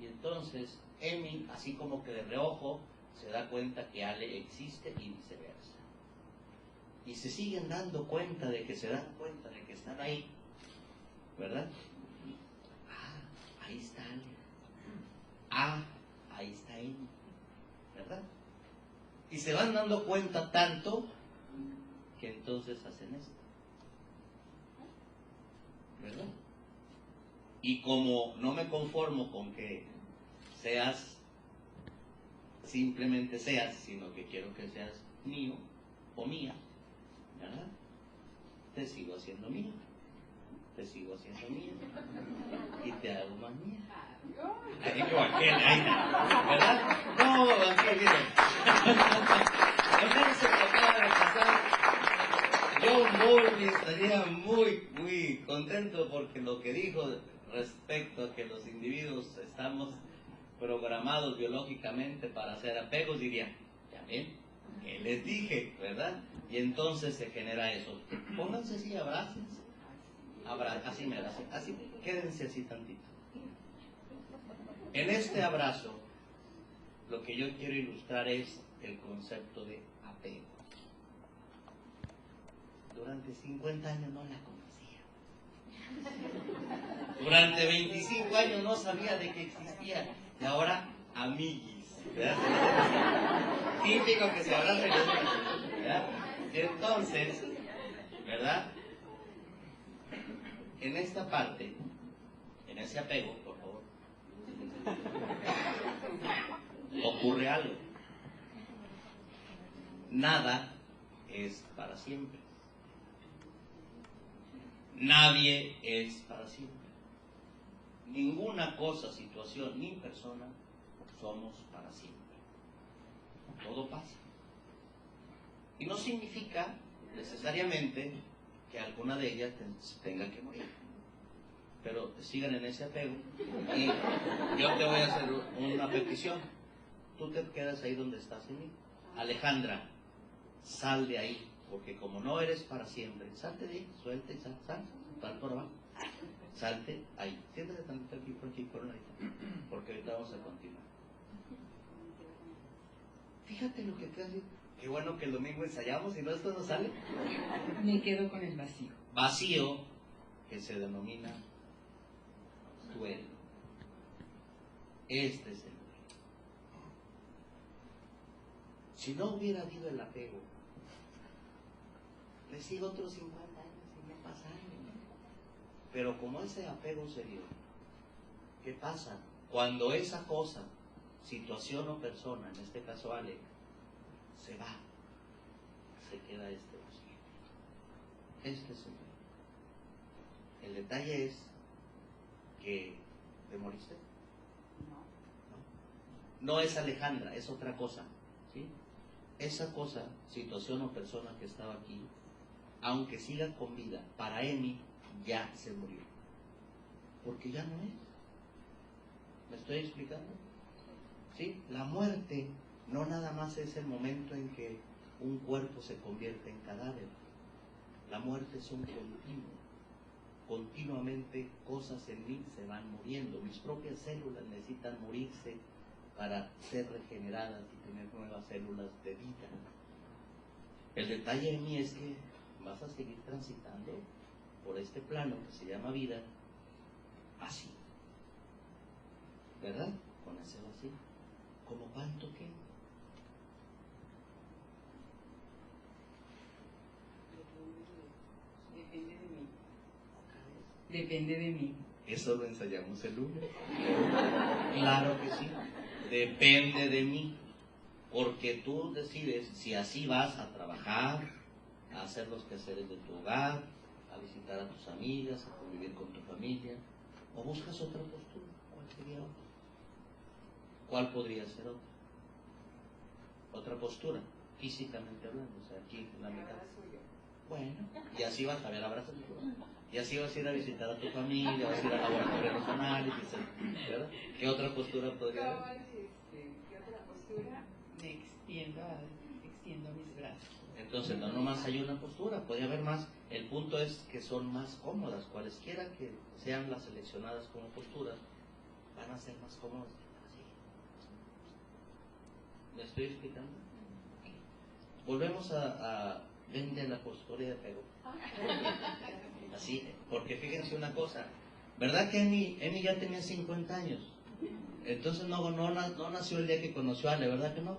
y entonces Emi, así como que de reojo, se da cuenta que Ale existe y viceversa. Y se siguen dando cuenta de que se dan cuenta de que están ahí, ¿verdad? Ah, ahí está Ale. Ah, ahí está Emi, ¿verdad? Y se van dando cuenta tanto que entonces hacen esto, ¿verdad? Y como no me conformo con que seas, simplemente seas, sino que quiero que seas mío o mía, ¿verdad? Te sigo haciendo mío, te sigo haciendo mía y te hago más mía. Ahí como aquel, ahí, ¿verdad? No, aquel, miren. Entonces se acaba de pasar. John Bowlby estaría muy contento porque lo que dijo respecto a que los individuos estamos programados biológicamente para hacer apegos, diría, ya ven, que les dije, ¿verdad? Y entonces se genera eso. Pónganse así, abrácense. Así me abracen, así, quédense así tantito. En este abrazo, lo que yo quiero ilustrar es el concepto de apego. Durante 50 años no la conocía. Durante 25 años no sabía de que existía. Y ahora, amiguis, ¿verdad? Típico que se abrazan, ¿verdad? Y entonces, ¿verdad? En esta parte, en ese apego, por favor, ocurre algo. Nada es para siempre. Nadie es para siempre. Ninguna cosa, situación, ni persona somos para siempre. Todo pasa. Y no significa necesariamente que alguna de ellas tenga que morir. Pero sigan en ese apego y yo te voy a hacer una petición. Tú te quedas ahí donde estás en mí. Alejandra, sal de ahí, porque como no eres para siempre, salte de ahí, suelta y sal por abajo. salte ahí, siéntate tantito aquí por aquí, porque ahorita vamos a continuar. Fíjate lo que te hace. Qué bueno que el domingo ensayamos y no esto no sale. Me quedo con el vacío. Vacío, que se denomina duelo. Este es el duelo. Si no hubiera habido el apego, le sigo otros 50 años y no pasa nada. Pero como ese apego se dio, ¿qué pasa? Cuando esa cosa, situación o persona, en este caso Ale, se va, se queda este vacío. Este es el duelo. El detalle es que ¿te moriste? No es Alejandra, es otra cosa, ¿sí? Esa cosa, situación o persona que estaba aquí, aunque siga con vida, para Emi ya se murió. Porque ya no es. ¿Me estoy explicando? ¿Sí? La muerte no nada más es el momento en que un cuerpo se convierte en cadáver. La muerte es un continuo. Continuamente cosas en mí se van muriendo. Mis propias células necesitan morirse para ser regeneradas y tener nuevas células de vida. El detalle en mí es que vas a seguir transitando por este plano que se llama vida así, ¿verdad? Con ese vacío. ¿Como cuánto qué? Depende de mí. Depende de mí. Eso lo ensayamos el lunes. Claro que sí. Depende de mí. Porque tú decides si así vas a trabajar, a hacer los quehaceres de tu hogar, a visitar a tus amigas, a convivir con tu familia, o buscas otra postura. ¿Cuál sería otra? ¿Cuál podría ser otra? Otra postura, físicamente hablando, o sea, aquí en la mitad. Bueno, y así vas a ver, abrazos. Y así vas a ir a visitar a tu familia, vas a ir al laboratorio de los análisis, ¿verdad? ¿Qué otra postura podría haber? ¿Qué otra postura? Me extiendo mis brazos. Entonces, no nomás hay una postura, puede haber más. El punto es que son más cómodas, cualesquiera que sean las seleccionadas como posturas, van a ser más cómodas. ¿Me estoy explicando? Volvemos a vender la postura de apego. Así, porque fíjense una cosa, ¿verdad que Emi ya tenía 50 años? Entonces no nació el día que conoció a Ale, ¿verdad que no?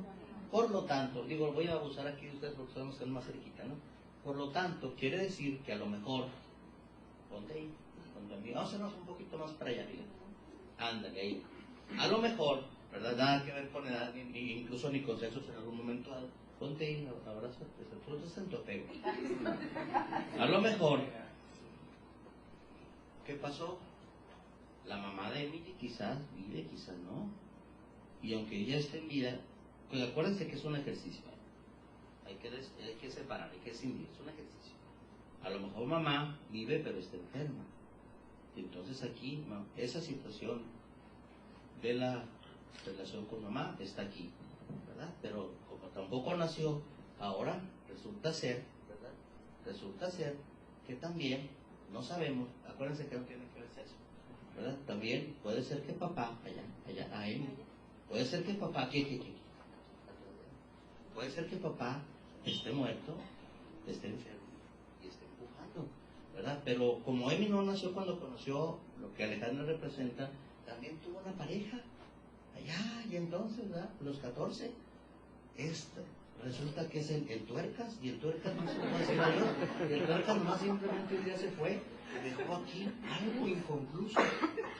Por lo tanto, digo, voy a abusar aquí de ustedes porque sabemos que es más cerquita, ¿no? Por lo tanto, quiere decir que a lo mejor, ponte ahí, vamos a hacernos un poquito más para allá, mira. Ándale ahí. A lo mejor, ¿verdad? Nada que ver con edad, incluso ni consensos en algún momento dado. Ponte ahí, abraza, tú estás en tu apego. A lo mejor, ¿qué pasó? La mamá de Emily quizás vive, quizás no. Y aunque ella esté en vida, pues acuérdense que es un ejercicio. Hay que separar, hay que distinguir, es un ejercicio. A lo mejor mamá vive pero está enferma. Y entonces aquí, esa situación de la relación con mamá está aquí, ¿verdad? Pero como tampoco nació, ahora resulta ser, ¿verdad? Resulta ser que también, no sabemos, acuérdense que no tiene que ver eso, ¿verdad? También puede ser que papá, allá, a él, puede ser que papá, puede ser que papá esté muerto, esté enfermo y esté empujando, ¿verdad? Pero como Emi no nació cuando conoció lo que Alejandra representa, también tuvo una pareja allá, y entonces, ¿verdad? Los 14, resulta que es el tuercas, y el tuercas no se lo va a decir adiós, y el tuercas nomás simplemente un día se fue, y dejó aquí algo inconcluso.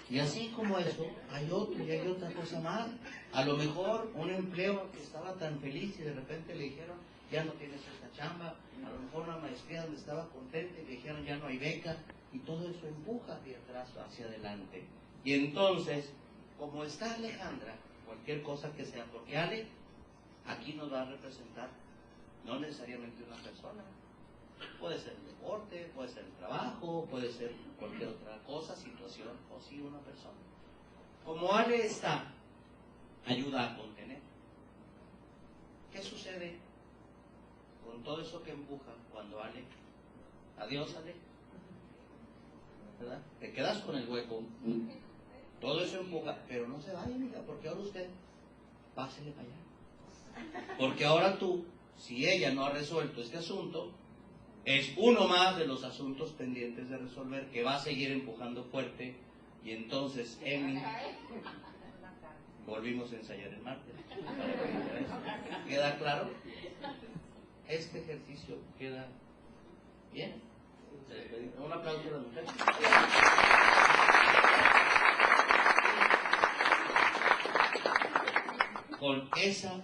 Y así como eso, hay otro y hay otra cosa más. A lo mejor un empleo que estaba tan feliz y de repente le dijeron, ya no tienes esta chamba. A lo mejor una maestría donde estaba contenta y le dijeron, ya no hay beca. Y todo eso empuja hacia atrás, hacia adelante. Y entonces, como está Alejandra, cualquier cosa que sea, porque Ale aquí nos va a representar no necesariamente una persona. Puede ser el deporte, puede ser el trabajo, puede ser cualquier otra cosa, situación, o sí una persona. Como Ale está, ayuda a contener. ¿Qué sucede con todo eso que empuja cuando Ale? Adiós, Ale. ¿verdad? Te quedas con el hueco. Todo eso empuja, pero no se vaya, amiga, porque ahora usted, pásele para allá. Porque ahora tú, si ella no ha resuelto este asunto, es uno más de los asuntos pendientes de resolver que va a seguir empujando fuerte. Y entonces, Emi, volvimos a ensayar el martes. ¿Queda claro? Este ejercicio queda bien. Un aplauso a las mujeres. Con esa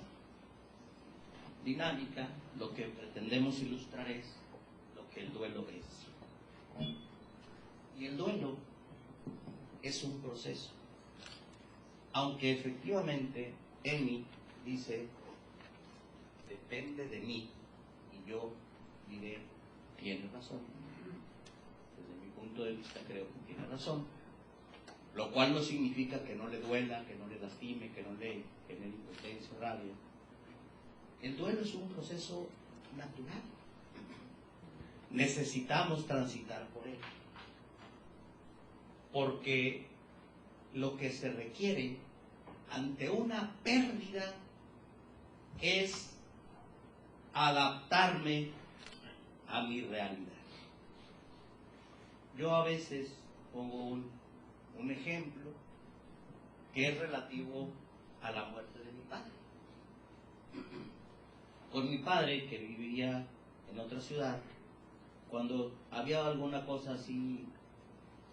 dinámica, lo que pretendemos ilustrar es lo que el duelo es. Y el duelo es un proceso. Aunque efectivamente Emi dice, depende de mí, y yo diré, tiene razón. Desde mi punto de vista creo que tiene razón. Lo cual no significa que no le duela, que no le lastime, que no le genere impotencia o rabia. El duelo es un proceso natural. Necesitamos transitar por él. Porque lo que se requiere ante una pérdida es adaptarme a mi realidad. Yo a veces pongo un ejemplo que es relativo a la muerte de mi padre. Con mi padre, que vivía en otra ciudad, cuando había alguna cosa así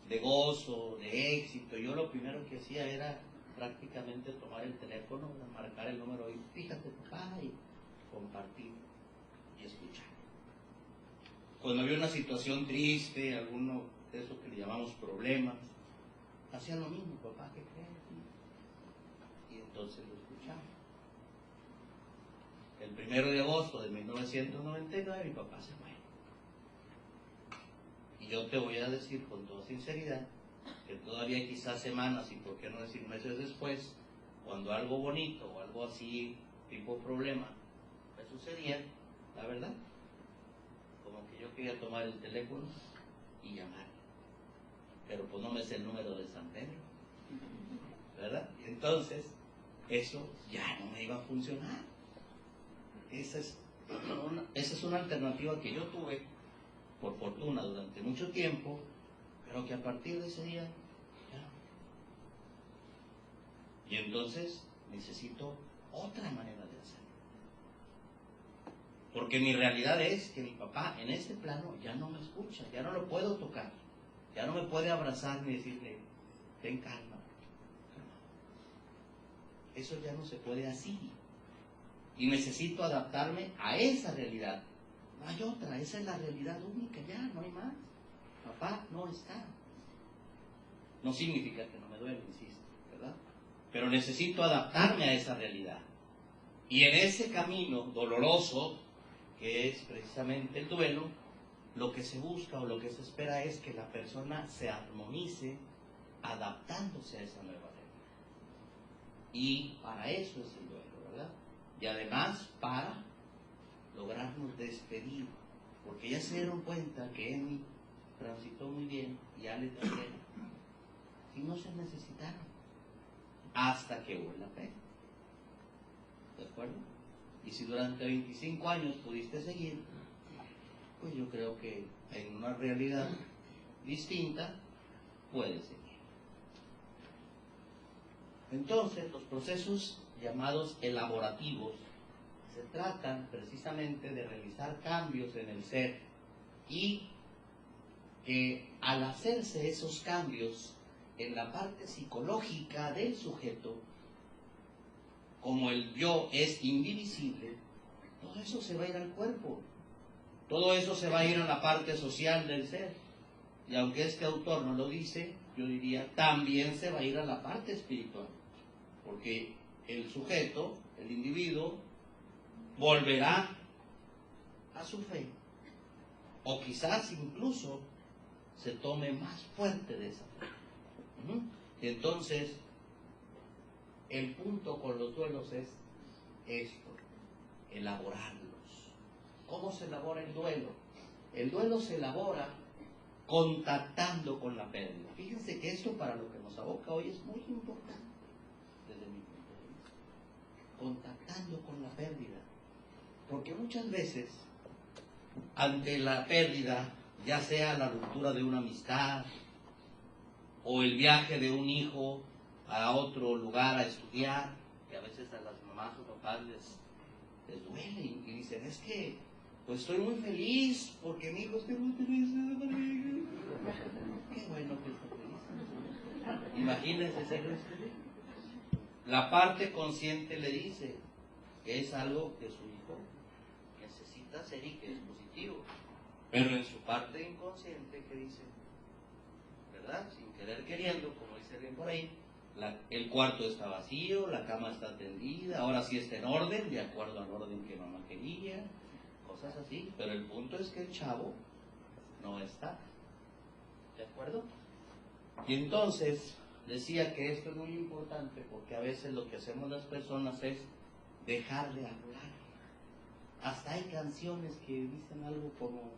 de gozo, de éxito, yo lo primero que hacía era prácticamente tomar el teléfono, marcar el número y fíjate papá, y compartir y escuchar. Cuando había una situación triste, alguno de esos que le llamamos problemas, hacía lo mismo, papá, ¿qué crees? Y entonces lo escuchaba. El 1 de agosto de 1999 mi papá se muere. Y yo te voy a decir con toda sinceridad que todavía quizás semanas, y por qué no decir meses después, cuando algo bonito o algo así, tipo problema, me sucedía, la verdad, como que yo quería tomar el teléfono y llamar. Pero pues no me sé el número de San Pedro, ¿verdad? Y entonces, eso ya no me iba a funcionar. Esa es una alternativa que yo tuve, por fortuna, durante mucho tiempo, pero que a partir de ese día, ya no. Y entonces necesito otra manera de hacerlo. Porque mi realidad es que mi papá en este plano ya no me escucha, ya no lo puedo tocar, ya no me puede abrazar ni decirle, ten calma. Eso ya no se puede así. Y necesito adaptarme a esa realidad. No hay otra, esa es la realidad única, ya, no hay más. Papá no está. No significa que no me duele, insisto, ¿verdad? Pero necesito adaptarme a esa realidad. Y en ese camino doloroso, que es precisamente el duelo, lo que se busca o lo que se espera es que la persona se armonice adaptándose a esa nueva realidad. Y para eso es el duelo, ¿verdad? Y además para lograrnos despedir, porque ya se dieron cuenta que Emi transitó muy bien y Ale también, y no se necesitaron hasta que hubo la pena. ¿De acuerdo? Y si durante 25 años pudiste seguir, pues yo creo que en una realidad distinta puedes seguir. Entonces, los procesos llamados elaborativos se tratan precisamente de realizar cambios en el ser y que al hacerse esos cambios en la parte psicológica del sujeto, como el yo es indivisible, todo eso se va a ir al cuerpo, todo eso se va a ir a la parte social del ser. Y aunque este autor no lo dice, yo diría, también se va a ir a la parte espiritual, porque el sujeto, el individuo, volverá a su fe, o quizás incluso se tome más fuerte de esa fe. Y entonces, el punto con los duelos es esto, elaborarlos. ¿Cómo se elabora el duelo? El duelo se elabora contactando con la pérdida. Fíjense que esto para lo que nos aboca hoy es muy importante, desde mi punto de vista. Contactando con la pérdida. Porque muchas veces, ante la pérdida, ya sea la ruptura de una amistad, o el viaje de un hijo a otro lugar a estudiar, que a veces a las mamás o papás les duele y dicen, es que pues estoy muy feliz porque mi hijo está muy feliz. Qué bueno que está feliz. Imagínense ser feliz. La parte consciente le dice que es algo que su hijo necesita hacer y que es positivo. Pero en su parte inconsciente, ¿qué dice? ¿Verdad? Sin querer queriendo, como dice alguien por ahí, el cuarto está vacío, la cama está tendida, ahora sí está en orden, de acuerdo al orden que mamá quería, cosas así. Pero el punto es que el chavo no está. ¿De acuerdo? Y entonces decía que esto es muy importante porque a veces lo que hacemos las personas es dejar de hablar. Hasta hay canciones que dicen algo como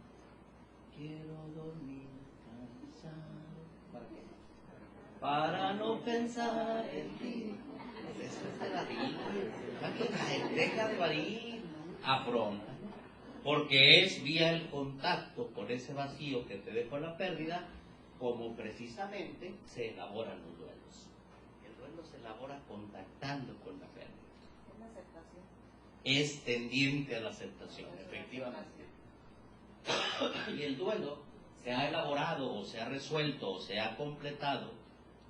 quiero dormir cansado. ¿Para qué? Para no pensar en ti. Eso es de varir. Deja de varir. Afronta. Porque es vía el contacto con ese vacío que te dejó la pérdida como precisamente se elaboran los duelos. El duelo se elabora contactando con la pérdida. Es la aceptación. Es tendiente a la aceptación, efectivamente. Y el duelo se ha elaborado o se ha resuelto o se ha completado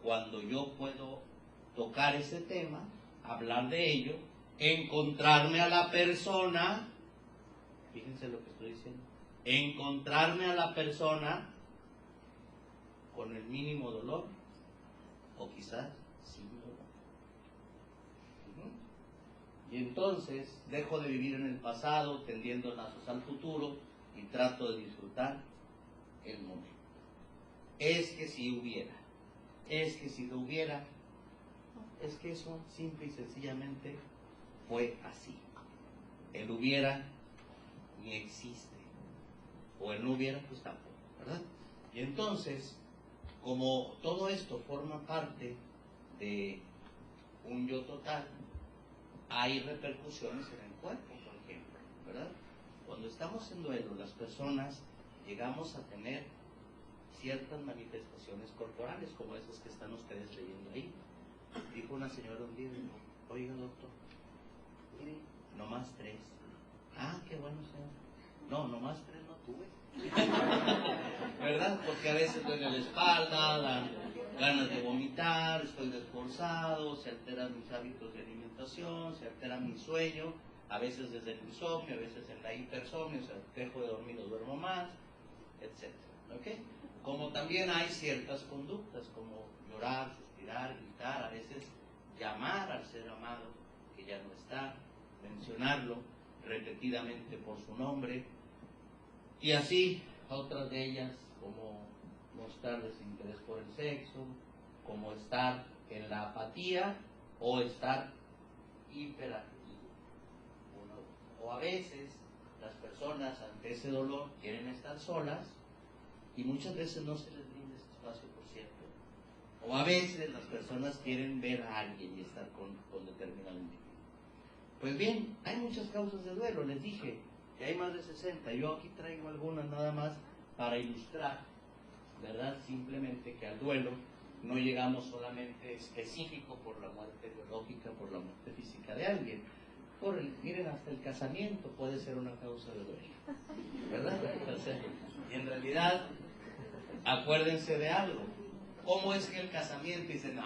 cuando yo puedo tocar ese tema, hablar de ello, encontrarme a la persona, fíjense lo que estoy diciendo, encontrarme a la persona con el mínimo dolor o quizás sin dolor. Y entonces dejo de vivir en el pasado tendiendo lazos al futuro y trato de disfrutar el momento. Es que si hubiera, es que si lo hubiera, es que eso simple y sencillamente fue así. El hubiera ni existe, o el no hubiera pues tampoco, ¿verdad? Y entonces, como todo esto forma parte de un yo total, hay repercusiones en el cuerpo, por ejemplo, ¿verdad? Cuando estamos en duelo, las personas llegamos a tener ciertas manifestaciones corporales, como esas que están ustedes leyendo ahí. Dijo una señora un día, oiga doctor, mire, nomás 3. Ah, qué bueno señor. No, nomás 3 no tuve. ¿Verdad? Porque a veces duele la espalda, dan ganas de vomitar, estoy desforzado, se alteran mis hábitos de alimentación, se altera mi sueño, a veces desde el insomnio, a veces en la hipersomnio, o sea, dejo de dormir o duermo más, etc. ¿Ok? Como también hay ciertas conductas, como llorar, suspirar, gritar, a veces llamar al ser amado, que ya no está, mencionarlo repetidamente por su nombre, y así otras de ellas, como mostrar desinterés por el sexo, como estar en la apatía o estar hiperactivo. O a veces las personas ante ese dolor quieren estar solas y muchas veces no se les brinda ese espacio, por cierto. O a veces las personas quieren ver a alguien y estar con determinado individuo. Pues bien, hay muchas causas de duelo, les dije que hay más de 60. Yo aquí traigo algunas nada más para ilustrar, ¿verdad? Simplemente que al duelo no llegamos solamente específico por la muerte biológica, por la muerte física de alguien. Miren, hasta el casamiento puede ser una causa de duelo, ¿verdad? O sea, en realidad, acuérdense de algo. ¿Cómo es que el casamiento dice, no,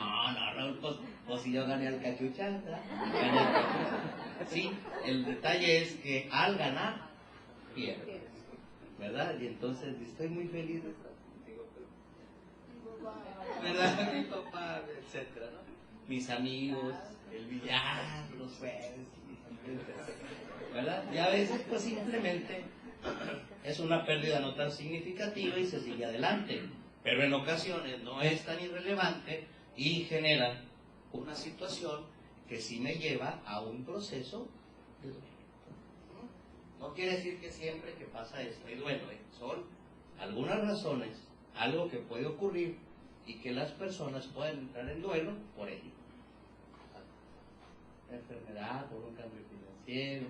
pues si yo gané al cachuchata, sí, el detalle es que al ganar, pierde, ¿verdad? Y entonces estoy muy feliz de estar contigo, ¿verdad? Mi papá, etcétera, ¿no? Mis amigos, el billar, los jueves, ¿verdad? Y a veces pues simplemente es una pérdida no tan significativa y se sigue adelante, pero en ocasiones no es tan irrelevante y genera una situación que sí me lleva a un proceso de duelo. No quiere decir que siempre que pasa esto hay duelo, son algunas razones algo que puede ocurrir y que las personas pueden entrar en duelo por ello. Enfermedad, por un cambio financiero,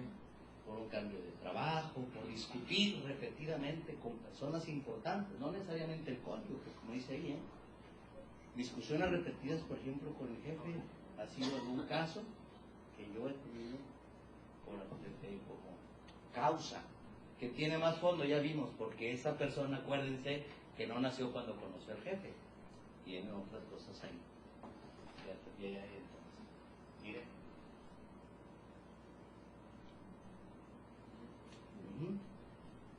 por un cambio de trabajo, por discutir repetidamente con personas importantes, no necesariamente el cónyuge, como dice ahí, discusiones repetidas, por ejemplo, con el jefe, ha sido algún caso que yo he tenido como causa, que tiene más fondo, ya vimos, porque esa persona, acuérdense, que no nació cuando conoció al jefe, tiene otras cosas ahí. Ya, entonces, miren.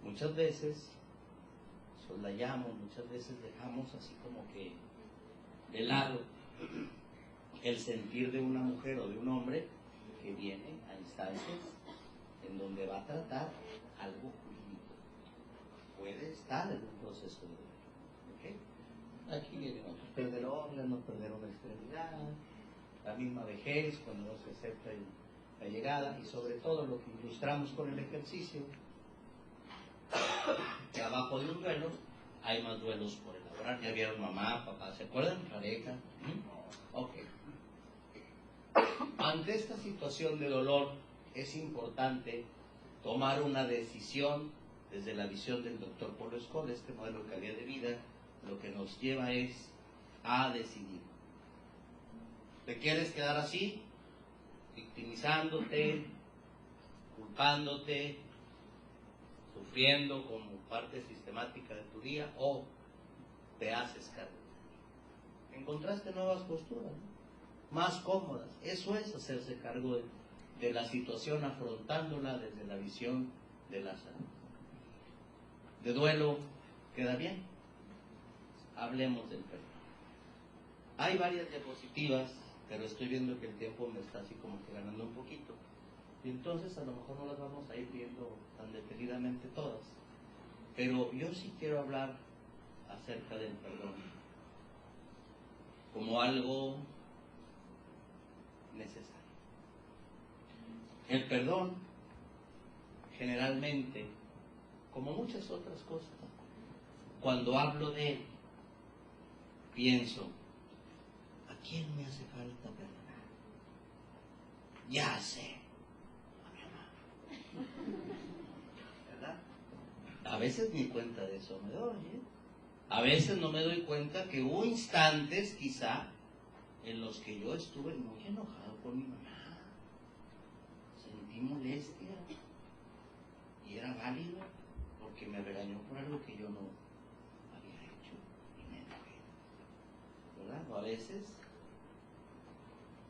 Muchas veces soslayamos, muchas veces dejamos así como que de lado el sentir de una mujer o de un hombre que viene a instancias en donde va a tratar algo jurídico. Puede estar en un proceso de duelo. ¿Okay? Aquí vienen otros, perder órganos, perder una extremidad, la misma vejez cuando no se acepta la llegada, y sobre todo lo que ilustramos con el ejercicio, que abajo de un duelo hay más duelos por elaborar. Ya vieron mamá, papá, ¿se acuerdan? Pareja. Ok. Ante esta situación de dolor es importante tomar una decisión desde la visión del doctor Polo Escola. Este modelo de calidad de vida lo que nos lleva es a decidir. ¿Te quieres quedar así? Victimizándote, culpándote, sufriendo como parte sistemática de tu día, o te haces cargo. Encontraste nuevas posturas, ¿no? Más cómodas. Eso es hacerse cargo de la situación, afrontándola desde la visión de la salud. De duelo, ¿queda bien? Hablemos del perdón. Hay varias diapositivas, pero estoy viendo que el tiempo me está así como que ganando un poquito. Y entonces a lo mejor no las vamos a ir viendo tan detenidamente todas. Pero yo sí quiero hablar acerca del perdón como algo necesario. El perdón, generalmente, como muchas otras cosas, cuando hablo de él, pienso, ¿a quién me hace falta perdonar? Ya sé. ¿Verdad? A veces ni cuenta de eso me doy, A veces no me doy cuenta que hubo instantes, quizá, en los que yo estuve muy enojado con mi mamá. Sentí molestia. Y era válido, porque me regañó por algo que yo no había hecho. Y me enojé. ¿Verdad? O a veces,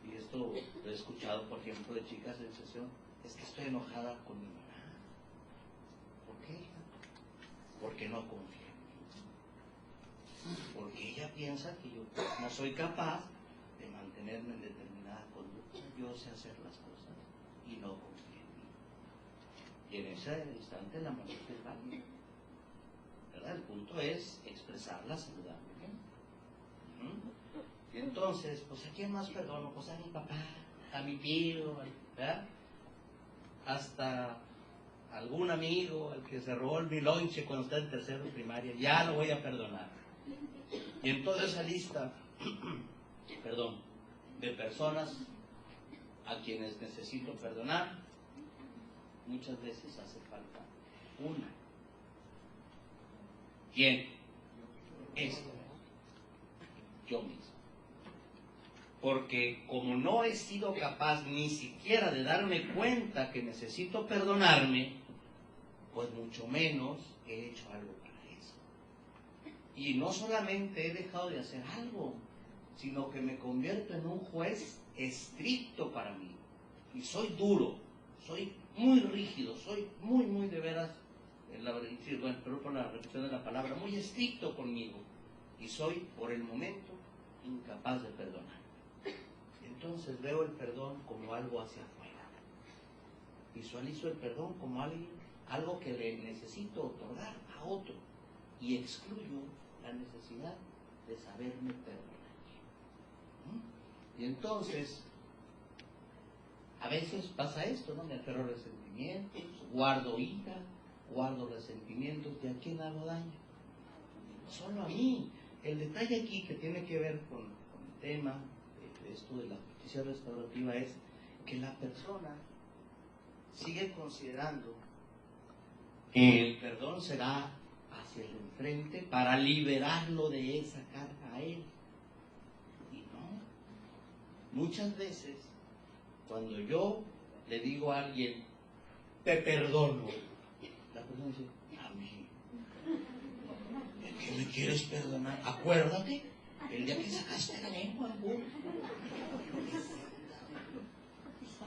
y esto lo he escuchado, por ejemplo, de chicas en sesión, es que estoy enojada con mi mamá. ¿Por qué, hija? Porque no confía en mí. Porque ella piensa que yo no soy capaz de mantenerme en determinada conducta. Yo sé hacer las cosas y no confío en mí. Y en ese instante la molestia es válida. ¿Verdad? El punto es expresarla saludablemente. Y entonces, pues ¿a quién más perdono? Pues a mi papá, a mi tío, ¿verdad? Hasta algún amigo al que se robó mi lonche cuando estaba en tercero de primaria, ya lo voy a perdonar. Y en toda esa lista, de personas a quienes necesito perdonar, muchas veces hace falta una. ¿Quién? Yo mismo. Porque como no he sido capaz ni siquiera de darme cuenta que necesito perdonarme, pues mucho menos he hecho algo para eso. Y no solamente he dejado de hacer algo, sino que me convierto en un juez estricto para mí. Y soy duro, soy muy rígido, soy muy de veras, perdón por la repetición de la palabra, muy estricto conmigo. Y soy, por el momento, incapaz de perdonar. Entonces veo el perdón como algo hacia afuera. Visualizo el perdón como algo que le necesito otorgar a otro. Y excluyo la necesidad de saberme perdonar. Y entonces, a veces pasa esto, ¿no? Me aferro a resentimientos, guardo ira, guardo resentimientos. ¿Y a quién hago daño? solo a mí. El detalle aquí que tiene que ver con el tema de esto de la justicia restaurativa es que la persona sigue considerando que el perdón será hacia el enfrente para liberarlo de esa carga a él. Y no. Muchas veces, cuando yo le digo a alguien, te perdono, la persona dice, a mí, ¿qué me quieres perdonar? Acuérdate, el día que sacaste la lengua,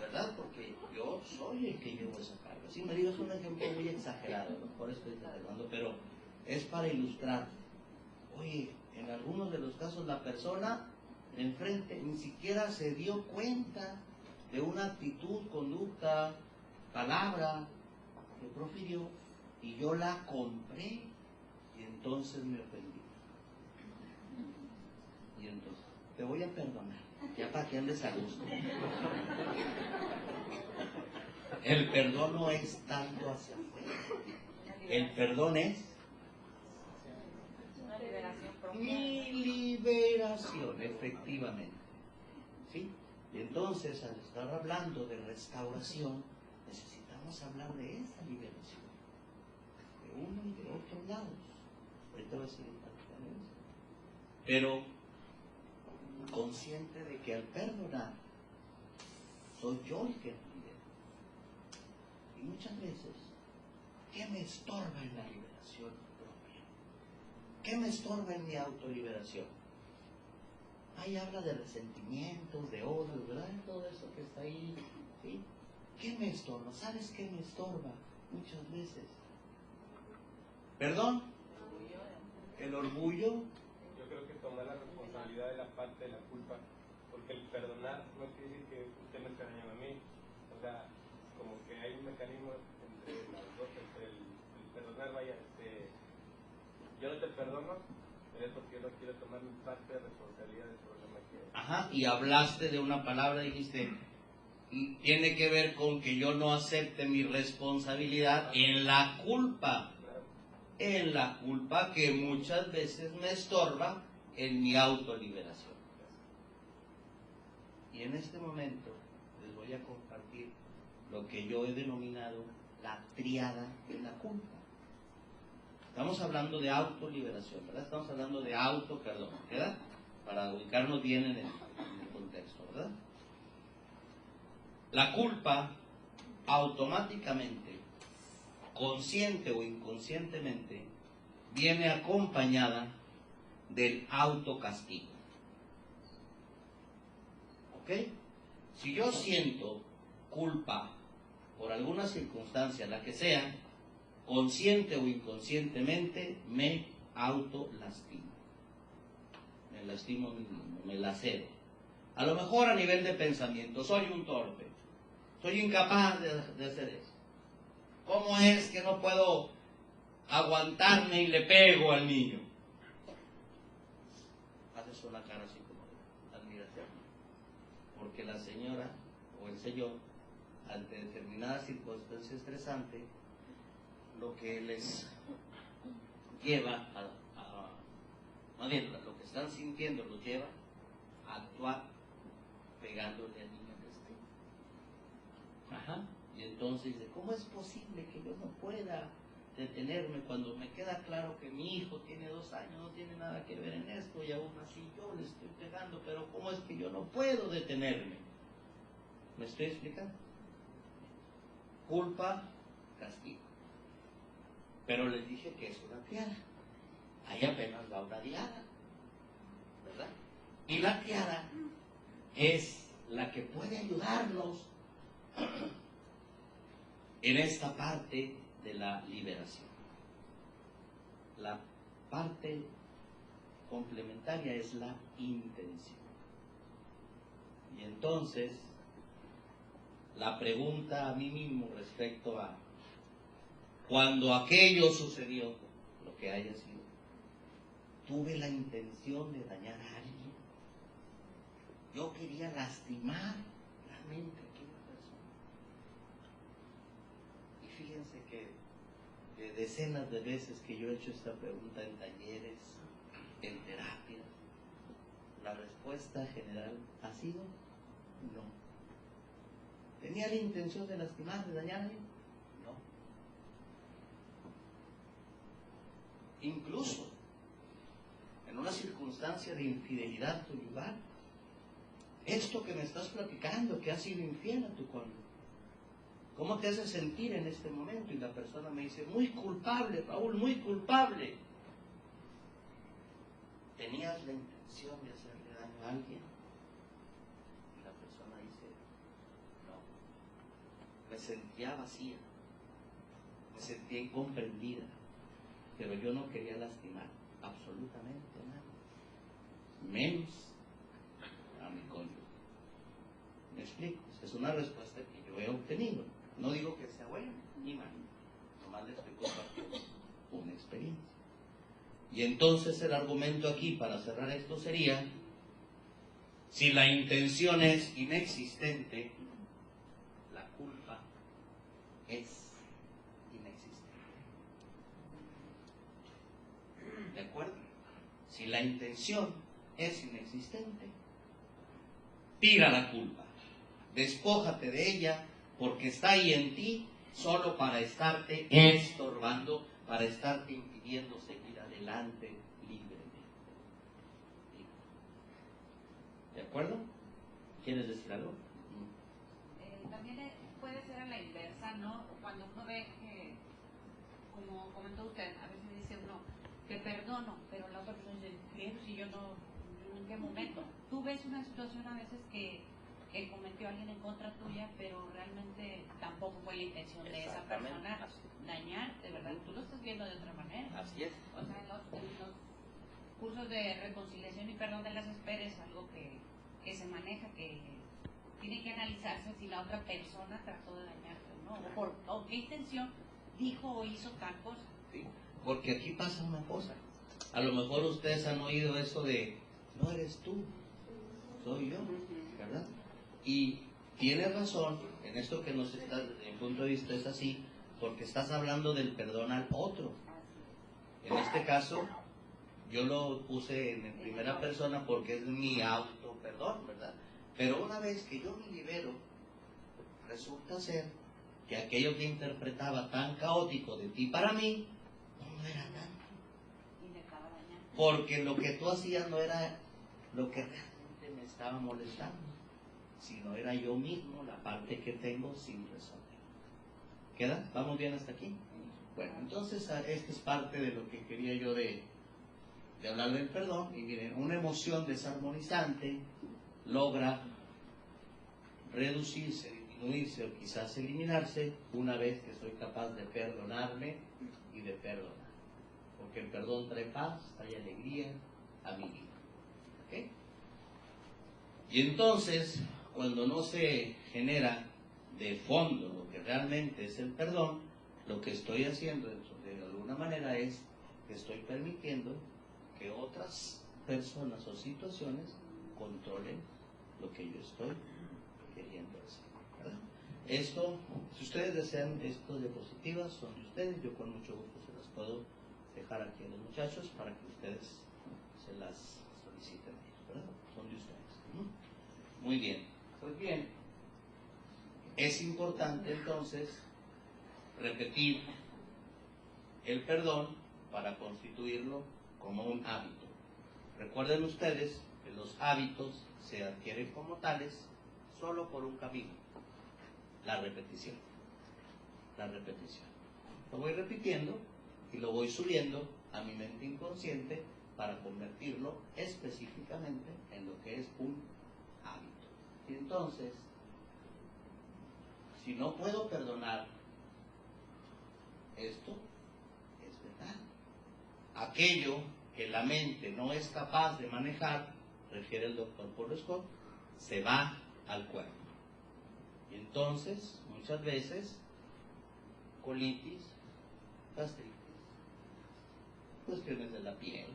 ¿verdad? Porque yo soy el que llevo esa carga. Si me digo, es un ejemplo muy exagerado, a lo mejor estoy exagerando, pero es para ilustrar. Oye, en algunos de los casos la persona enfrente ni siquiera se dio cuenta de una actitud, conducta, palabra que profirió, y yo la compré y entonces me ofendí. Y entonces, te voy a perdonar, ya para que andes a gusto. El perdón no es tanto hacia afuera. El perdón es Una liberación propia. mi liberación, efectivamente. ¿Sí? Y entonces, al estar hablando de restauración, necesitamos hablar de esa liberación, de uno y de otros lados. Ahorita voy a seguir platicando de eso. Pero consciente de que al perdonar, soy yo el que me libera. Y muchas veces, ¿qué me estorba en la liberación propia? ¿Qué me estorba en mi autoliberación? Ahí habla de resentimientos, de odio, ¿verdad? Todo eso que está ahí, ¿sí? ¿Qué me estorba? ¿Sabes qué me estorba muchas veces? ¿Perdón? ¿El orgullo? Yo creo que tomar la responsabilidad de la parte de la culpa, porque el perdonar no quiere decir que usted me esté dañando a mí. O sea, como que hay un mecanismo entre los dos, entre el perdonar, vaya, yo no te perdono, pero es porque yo no quiero tomar mi parte de responsabilidad del problema que hay. Ajá, y hablaste de una palabra, dijiste, y tiene que ver con que yo no acepte mi responsabilidad en la culpa. En la culpa que muchas veces me estorba en mi autoliberación. Y en este momento les voy a compartir lo que yo he denominado la tríada de la culpa. Estamos hablando de autoliberación, ¿verdad? Estamos hablando de autoperdón, ¿verdad? Para ubicarnos bien en el contexto, ¿verdad? La culpa automáticamente, consciente o inconscientemente, viene acompañada del autocastigo. ¿Ok? Si yo siento culpa por alguna circunstancia, la que sea, consciente o inconscientemente, me autolastimo. Me lastimo a mí mismo, me lacero. A lo mejor a nivel de pensamiento, soy un torpe, soy incapaz de hacer eso. ¿Cómo es que no puedo aguantarme y le pego al niño? Haces una cara así como de admiración. Porque la señora o el señor, ante determinada circunstancia estresante, lo que les lleva más bien, lo que están sintiendo los lleva a actuar pegándole al niño que esté. Ajá. Y entonces dice, ¿cómo es posible que yo no pueda detenerme cuando me queda claro que mi hijo tiene 2 años, no tiene nada que ver en esto y aún así yo le estoy pegando, pero ¿cómo es que yo no puedo detenerme? ¿Me estoy explicando? Culpa, castigo. Pero les dije que es una triada. Ahí apenas va una diada, ¿verdad? Y la triada es la que puede ayudarnos en esta parte de la liberación. La parte complementaria es la intención. Y entonces, la pregunta a mí mismo respecto a cuando aquello sucedió, lo que haya sido, ¿tuve la intención de dañar a alguien? Yo quería lastimar realmente a aquella persona. Y fíjense que de decenas de veces que yo he hecho esta pregunta en talleres, en terapias, la respuesta general ha sido no. ¿Tenía la intención de lastimar, de dañar a alguien? No. Incluso en una circunstancia de infidelidad conyugal, esto que me estás platicando, que has sido infiel a tu cónyuge, ¿cómo te hace sentir en este momento? Y la persona me dice, muy culpable, Raúl, muy culpable. ¿Tenías la intención de hacerle daño a alguien? Y la persona dice, no. Me sentía vacía, me sentía incomprendida, pero yo no quería lastimar absolutamente a nadie, menos a mi cónyuge. ¿Me explico? Es una respuesta que yo he obtenido. No digo que sea buena ni mala, nomás le estoy compartiendo una experiencia. Y entonces el argumento aquí para cerrar esto sería, si la intención es inexistente, la culpa es inexistente. ¿De acuerdo? Si la intención es inexistente, tira la culpa, despójate de ella, porque está ahí en ti solo para estarte estorbando, para estarte impidiendo seguir adelante libremente. ¿De acuerdo? ¿Quieres decir algo? También puede ser a la inversa, ¿no? Cuando uno ve que, como comentó usted, a veces dice uno, te perdono, pero la otra persona dice, ¿qué? Si yo no, ¿en qué momento? Tú ves una situación a veces que cometió alguien en contra tuya, pero realmente tampoco fue la intención de esa persona dañarte, ¿verdad? Tú lo estás viendo de otra manera. Así es. O sea, en los cursos de reconciliación y perdón de las esperes, algo que se maneja, que tiene que analizarse si la otra persona trató de dañarte o no, o qué intención dijo o hizo tal cosa. Sí, porque aquí pasa una cosa. A lo mejor ustedes han oído eso de, no eres tú, soy yo, ¿verdad? Y tienes razón en esto que nos está, desde mi punto de vista es así, porque estás hablando del perdón al otro. En este caso, yo lo puse en primera persona porque es mi auto perdón, ¿verdad? Pero una vez que yo me libero, resulta ser que aquello que interpretaba tan caótico de ti para mí, no era tanto. Porque lo que tú hacías no era lo que realmente me estaba molestando, sino era yo mismo la parte que tengo sin resolver. ¿Queda? ¿Vamos bien hasta aquí? Bueno, entonces esta es parte de lo que quería yo de hablar del perdón. Y miren, una emoción desarmonizante logra reducirse, disminuirse o quizás eliminarse una vez que soy capaz de perdonarme y de perdonar. Porque el perdón trae paz, trae alegría a mi vida. ¿Okay? Y entonces, cuando no se genera de fondo lo que realmente es el perdón, lo que estoy haciendo de alguna manera es que estoy permitiendo que otras personas o situaciones controlen lo que yo estoy queriendo hacer, ¿verdad? Esto, si ustedes desean estas diapositivas, son de ustedes. Yo con mucho gusto se las puedo dejar aquí a los muchachos para que ustedes se las soliciten a ellos, ¿verdad? Son de ustedes. Muy bien. Pues bien, es importante entonces repetir el perdón para constituirlo como un hábito. Recuerden ustedes que los hábitos se adquieren como tales solo por un camino: la repetición. La repetición. Lo voy repitiendo y lo voy subiendo a mi mente inconsciente para convertirlo específicamente en lo que es un hábito. Y entonces, si no puedo perdonar esto, es verdad. Aquello que la mente no es capaz de manejar, refiere el doctor Paul Scott, se va al cuerpo. Y entonces, muchas veces, colitis, gastritis, cuestiones de la piel,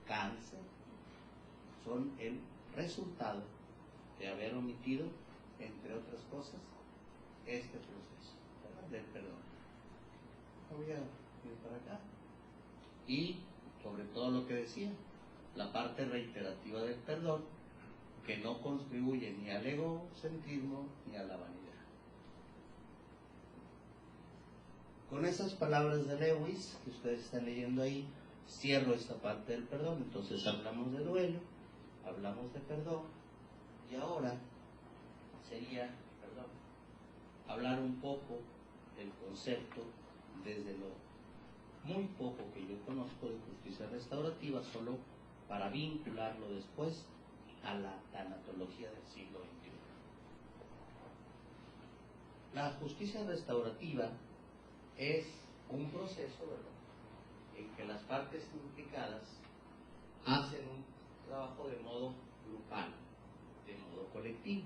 cáncer, son el resultado de haber omitido, entre otras cosas, este proceso, ¿verdad?, del perdón. voy a ir para acá. Y sobre todo lo que decía, la parte reiterativa del perdón, que no contribuye ni al egocentrismo ni a la vanidad. Con esas palabras de Lewis, que ustedes están leyendo ahí, cierro esta parte del perdón. Entonces hablamos de duelo, hablamos de perdón, y ahora sería, hablar un poco del concepto desde lo muy poco que yo conozco de justicia restaurativa, solo para vincularlo después a la tanatología del siglo XXI. La justicia restaurativa es un proceso, ¿verdad?, en que las partes implicadas hacen un trabajo de modo grupal, de modo colectivo.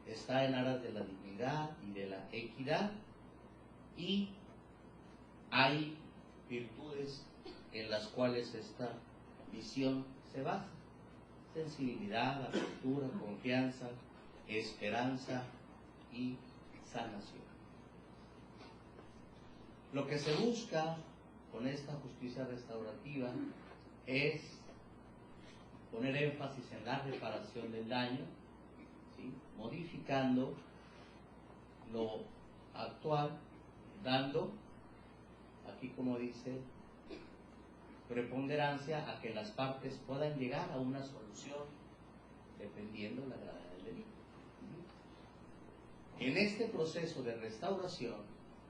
Está en aras de la dignidad y de la equidad, y hay virtudes en las cuales esta visión se basa: sensibilidad, apertura, confianza, esperanza y sanación. Lo que se busca con esta justicia restaurativa es poner énfasis en la reparación del daño, ¿sí?, modificando lo actual, dando, aquí como dice, preponderancia a que las partes puedan llegar a una solución dependiendo de la gravedad del delito. En este proceso de restauración,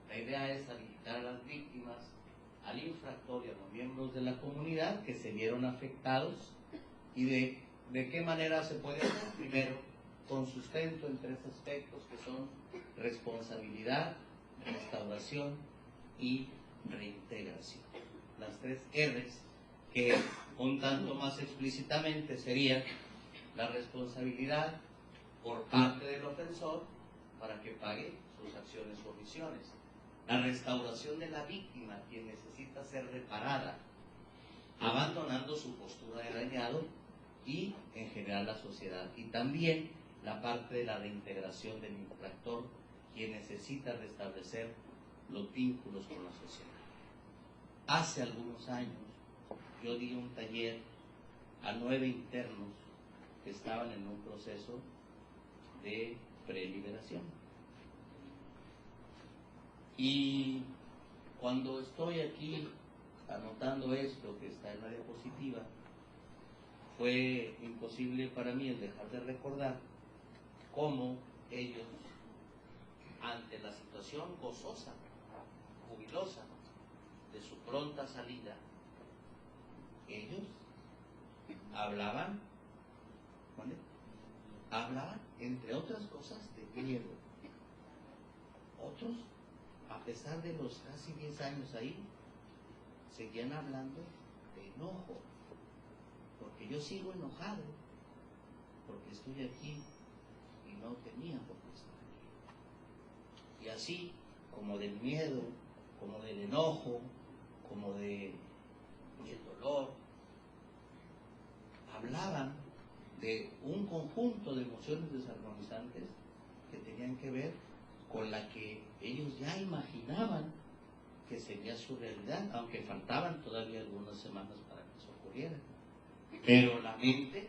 la idea es habilitar a las víctimas, al infractor y a los miembros de la comunidad que se vieron afectados, y de qué manera se puede hacer. Primero, con sustento en tres aspectos, que son responsabilidad, restauración y reintegración. Las tres R's, que un tanto más explícitamente serían la responsabilidad por parte del ofensor para que pague sus acciones o omisiones, la restauración de la víctima, quien necesita ser reparada, abandonando su postura de dañado, y en general la sociedad, y también la parte de la reintegración del infractor, quien necesita restablecer los vínculos con la sociedad. Hace algunos años yo di un taller a 9 internos que estaban en un proceso de preliberación. Y cuando estoy aquí anotando esto que está en la diapositiva, fue imposible para mí el dejar de recordar cómo ellos, ante la situación gozosa, jubilosa, de su pronta salida, ellos hablaban, ¿vale?, hablaban, entre otras cosas, de miedo. Otros, a pesar de los casi 10 años ahí, seguían hablando de enojo, porque yo sigo enojado, porque estoy aquí y no tenía por qué estar aquí. Y así, como del miedo, como del enojo, como del dolor, hablaban de un conjunto de emociones desarmonizantes que tenían que ver con la que ellos ya imaginaban que sería su realidad, aunque faltaban todavía algunas semanas para que eso ocurriera. Pero la mente,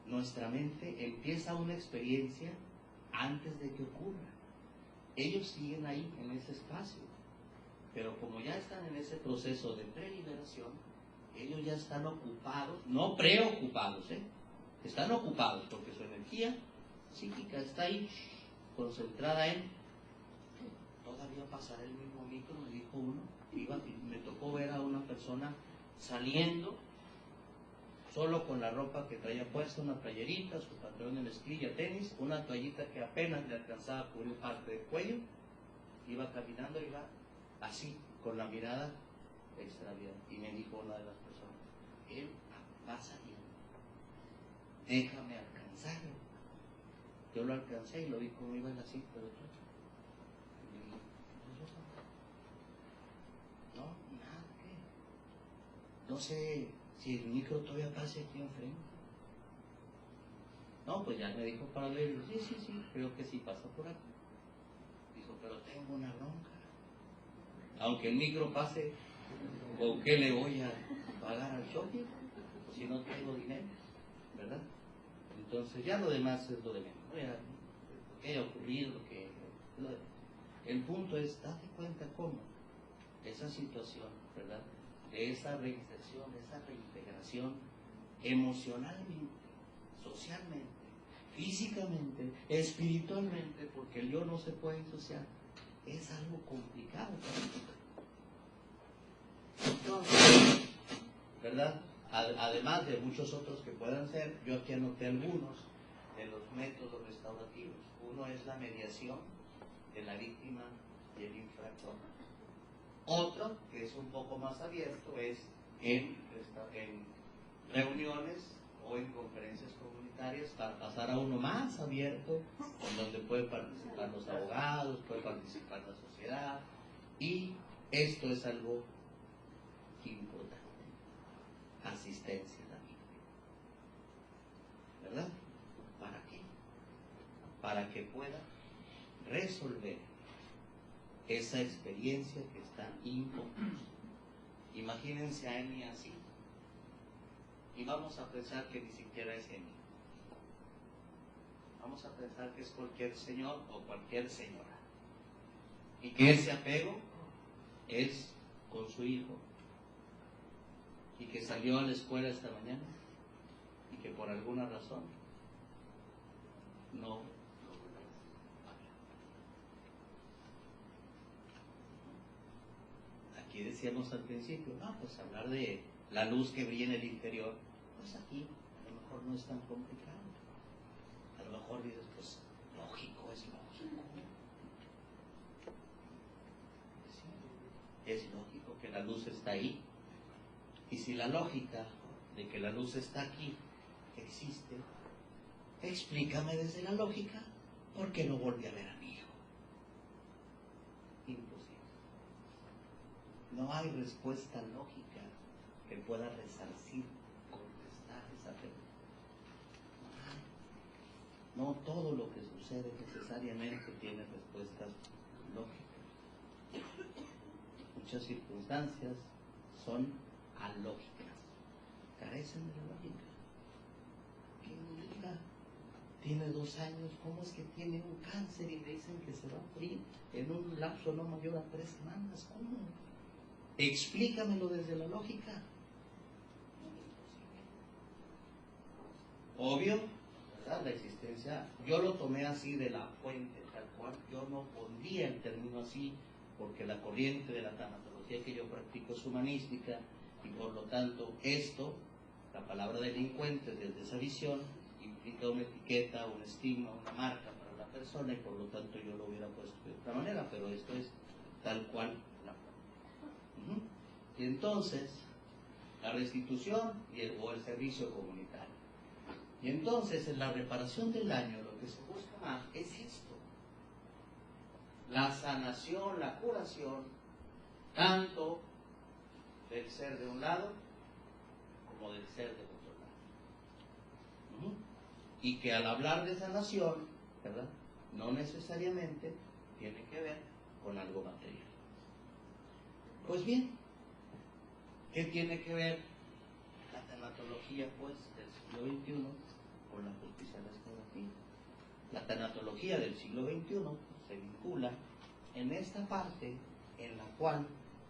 nuestra mente, empieza una experiencia antes de que ocurra. Ellos siguen ahí en ese espacio, pero como ya están en ese proceso de preliberación, ellos ya están ocupados, no preocupados, están ocupados porque su energía psíquica está ahí, concentrada en todavía pasará el mismo micro, me dijo uno. Me tocó ver a una persona saliendo solo con la ropa que traía puesta, una playerita, su pantalón de mezclilla, tenis, una toallita que apenas le alcanzaba a cubrir parte del cuello. Iba caminando, iba así, con la mirada extraviada. Y me dijo una de las personas: él va saliendo, déjame alcanzarlo. Yo lo alcancé y lo vi como iba en la cinta del otro. Y le dije: no, nada, ¿qué? No sé si el micro todavía pasa aquí enfrente. No, pues ya me dijo para leerlo. Sí, creo que sí pasa por aquí. Dijo: pero tengo una bronca. Aunque el micro pase, ¿con qué le voy a pagar al chofer? Si no tengo dinero, ¿verdad? Entonces ya lo demás es lo de menos, ¿no? Ya, lo que haya ocurrido, el punto es, date cuenta cómo esa situación, ¿verdad? De esa reinserción, de esa reintegración emocionalmente, socialmente, físicamente, espiritualmente, porque el yo no se puede disociar, es algo complicado. Entonces, ¿verdad? Además de muchos otros que puedan ser, yo aquí anoté algunos de los métodos restaurativos. Uno es la mediación de la víctima y el infractor. Otro, que es un poco más abierto, es en reuniones o en conferencias comunitarias para pasar a uno más abierto, en donde pueden participar los abogados, puede participar la sociedad, y esto es algo importante. Asistencia a la víctima, ¿verdad? ¿Para qué? Para que pueda resolver esa experiencia que está inconclusa. Imagínense a Emi así, y vamos a pensar que ni siquiera es Emi. Vamos a pensar que es cualquier señor o cualquier señora, y que ese apego es con su hijo, y que salió a la escuela esta mañana y que por alguna razón no lo habla. Aquí decíamos al principio, no, pues hablar de la luz que brilla en el interior, pues aquí a lo mejor no es tan complicado. A lo mejor dices, pues lógico, es lógico. Es lógico que la luz está ahí. Y si la lógica de que la luz está aquí existe, explícame desde la lógica por qué no volví a ver a mi hijo. Imposible. No hay respuesta lógica que pueda resarcir, contestar esa pregunta. No todo lo que sucede necesariamente tiene respuestas lógicas. Muchas circunstancias son alógicas, carecen de la lógica. ¿Qué hija tiene 2 años? ¿Cómo es que tiene un cáncer y le dicen que se va a morir en un lapso no mayor a 3 semanas? ¿Cómo? Explícamelo desde la lógica. Obvio, ¿verdad? La existencia, yo lo tomé así de la fuente, tal cual. Yo no pondría el término así, porque la corriente de la tanatología que yo practico es humanística, y por lo tanto esto, la palabra delincuente desde esa visión, implica una etiqueta, un estigma, una marca para la persona, y por lo tanto yo lo hubiera puesto de otra manera, pero esto es tal cual la forma. Y entonces, la restitución o el servicio comunitario. Y entonces, en la reparación del daño, lo que se busca más es esto: la sanación, la curación, tanto del ser de un lado como del ser del otro lado. Y que al hablar de sanación, ¿verdad?, no necesariamente tiene que ver con algo material. Pues bien, ¿qué tiene que ver la tanatología, pues, del siglo XXI con la justicia restaurativa? La tanatología del siglo XXI se vincula en esta parte en la cual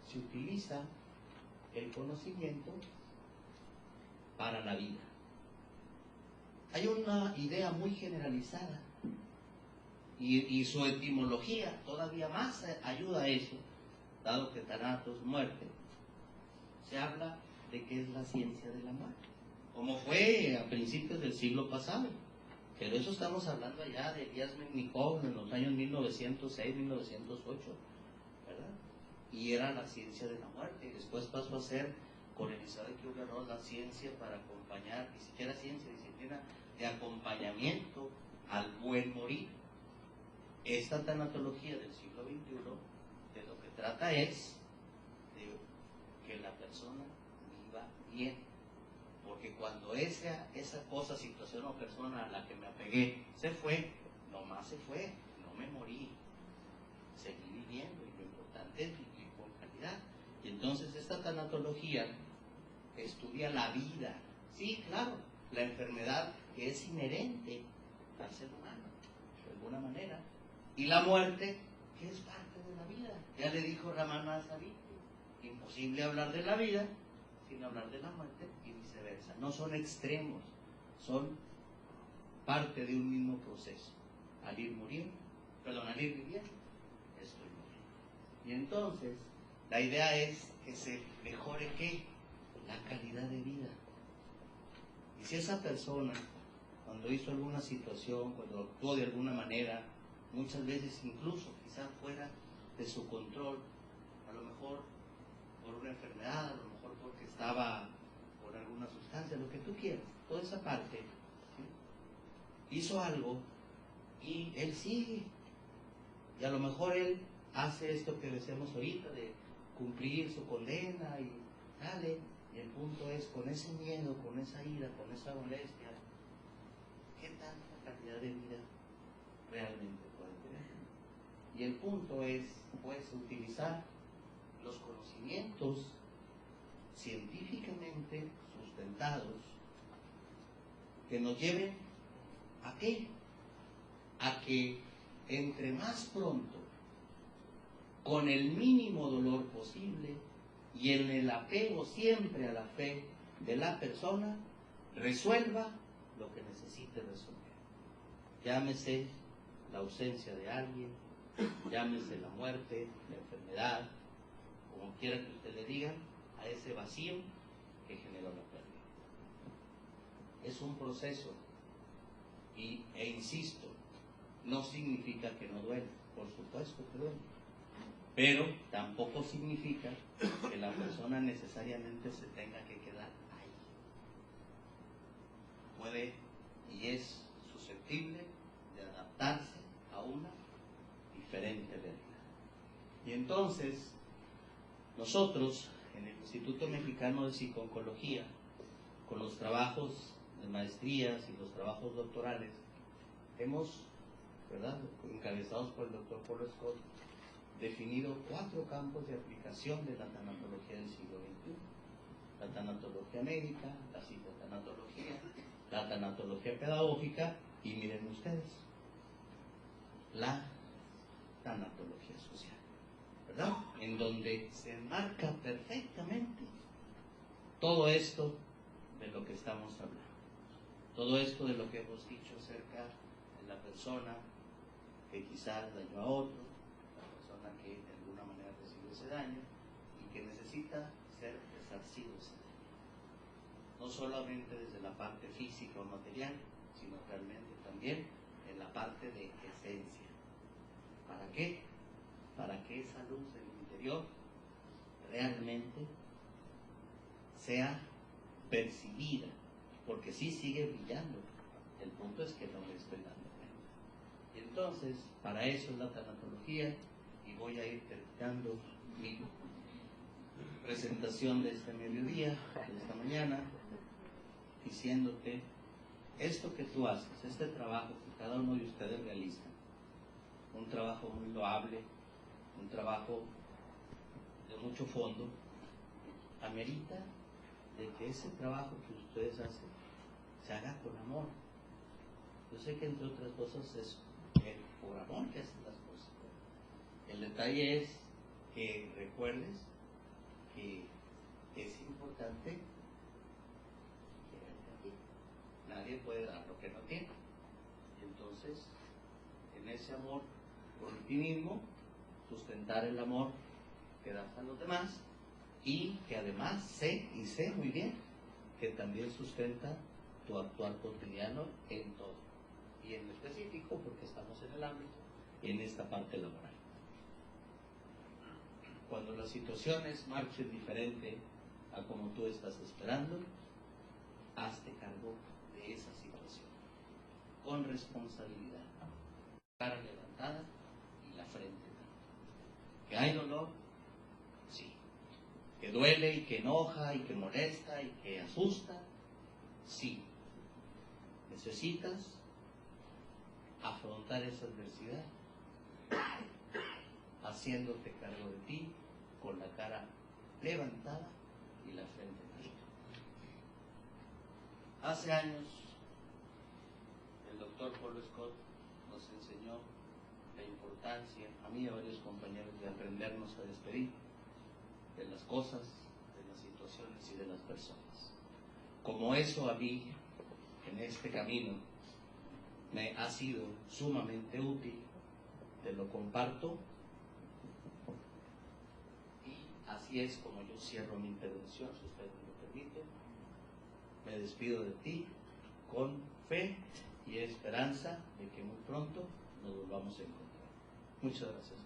se utiliza el conocimiento para la vida. Hay una idea muy generalizada y su etimología todavía más ayuda a eso, dado que Thanatos, muerte, se habla de que es la ciencia de la muerte, como fue a principios del siglo pasado. Pero eso estamos hablando allá de Elías Mennikov en los años 1906, 1908, ¿verdad? Y era la ciencia de la muerte, y después pasó a ser, con Elizabeth Kubler-Ross, la ciencia para acompañar, ni siquiera ciencia, disciplina de acompañamiento al buen morir. Esta tanatología del siglo XXI de lo que trata es de que la persona viva bien, porque cuando esa cosa, situación o persona a la que me apegué se fue, nomás se fue, no me morí, seguí viviendo, y lo importante es vivir con calidad. realidad. Y entonces esta tanatología estudia la vida. Sí, claro, la enfermedad que es inherente al ser humano, de alguna manera. Y la muerte, que es parte de la vida. Ya le dijo Ramana Savitri, imposible hablar de la vida sin hablar de la muerte y viceversa. No son extremos, son parte de un mismo proceso. Al ir viviendo, estoy muriendo. Y entonces, la idea es que se mejore ¿qué? La calidad de vida. Y si esa persona, cuando hizo alguna situación, cuando actuó de alguna manera, muchas veces incluso quizás fuera de su control, a lo mejor por una enfermedad, a lo mejor porque estaba por alguna sustancia, lo que tú quieras, toda esa parte, ¿sí? Hizo algo y él sigue. Y a lo mejor él hace esto que decíamos ahorita, de cumplir su condena y dale. Y el punto es, con ese miedo, con esa ira, con esa molestia, ¿qué tanta calidad de vida realmente puede tener? Y el punto es, pues, utilizar los conocimientos científicamente sustentados que nos lleven ¿a qué? A que entre más pronto, con el mínimo dolor posible y en el apego siempre a la fe de la persona, resuelva lo que necesite resolver. Llámese la ausencia de alguien, llámese la muerte, la enfermedad, como quiera que usted le diga, a ese vacío que generó la pérdida. Es un proceso e insisto, no significa que no duele, por supuesto que duele, pero tampoco significa que la persona necesariamente se tenga que quedar ahí. Puede y es susceptible de adaptarse a una diferente realidad. Y entonces, nosotros en el Instituto Mexicano de Psico-Oncología, con los trabajos de maestrías y los trabajos doctorales, hemos, ¿verdad?, encabezados por el doctor Paul Scott, definido 4 campos de aplicación de la tanatología del siglo XXI. La tanatología médica, la psicotanatología, la tanatología pedagógica y miren ustedes, la tanatología social, ¿verdad? En donde se enmarca perfectamente todo esto de lo que estamos hablando. Todo esto de lo que hemos dicho acerca de la persona que quizás dañó a otro, la persona que de alguna manera recibe ese daño y que necesita ser resarcido ese daño. No solamente desde la parte física o material, sino realmente también en la parte de esencia. ¿Para qué? Para que esa luz del interior realmente sea percibida, porque sí sigue brillando. El punto es que no le estoy dando cuenta. Y entonces, para eso es la tanatología, y voy a ir terminando mi presentación de este mediodía, de esta mañana, diciéndote, esto que tú haces, este trabajo que cada uno de ustedes realiza, un trabajo muy loable, un trabajo de mucho fondo, amerita de que ese trabajo que ustedes hacen se haga con amor. Yo sé que entre otras cosas es por amor que hacen las cosas. El detalle es que recuerdes que es importante quererte a ti. Nadie puede dar lo que no tiene. Y entonces, en ese amor por ti mismo, sustentar el amor que das a los demás, y que además sé muy bien que también sustenta tu actuar cotidiano en todo, y en específico porque estamos en el ámbito, en esta parte laboral. Cuando las situaciones marchen diferente a como tú estás esperando, hazte cargo de esa situación con responsabilidad, cara levantada y la frente alta. ¿Que hay dolor? Sí. ¿Que duele y que enoja y que molesta y que asusta? Sí. Necesitas afrontar esa adversidad haciéndote cargo de ti, con la cara levantada y la frente en alto. Hace años, el doctor Paul Scott nos enseñó la importancia, a mí y a varios compañeros, de aprendernos a despedir de las cosas, de las situaciones y de las personas. Como eso a mí, en este camino, me ha sido sumamente útil, te lo comparto, y así es como yo cierro mi intervención, si ustedes me lo permiten. Me despido de ti con fe y esperanza de que muy pronto nos volvamos a encontrar. Muchas gracias.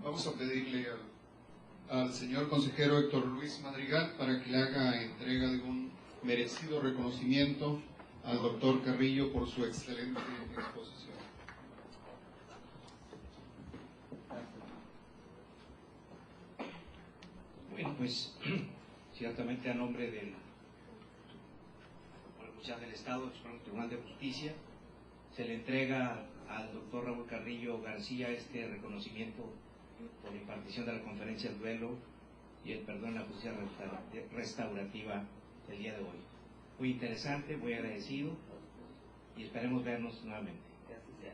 Vamos a pedirle al señor consejero Héctor Luis Madrigal para que le haga entrega de un merecido reconocimiento al doctor Carrillo por su excelente exposición. Bueno, pues ciertamente a nombre del Poder Judicial del Estado, del Supremo Tribunal de Justicia, se le entrega al doctor Raúl Carrillo García este reconocimiento por la impartición de la conferencia del duelo y el perdón en la justicia restaurativa del día de hoy. Muy interesante, muy agradecido y esperemos vernos nuevamente. Que así sea.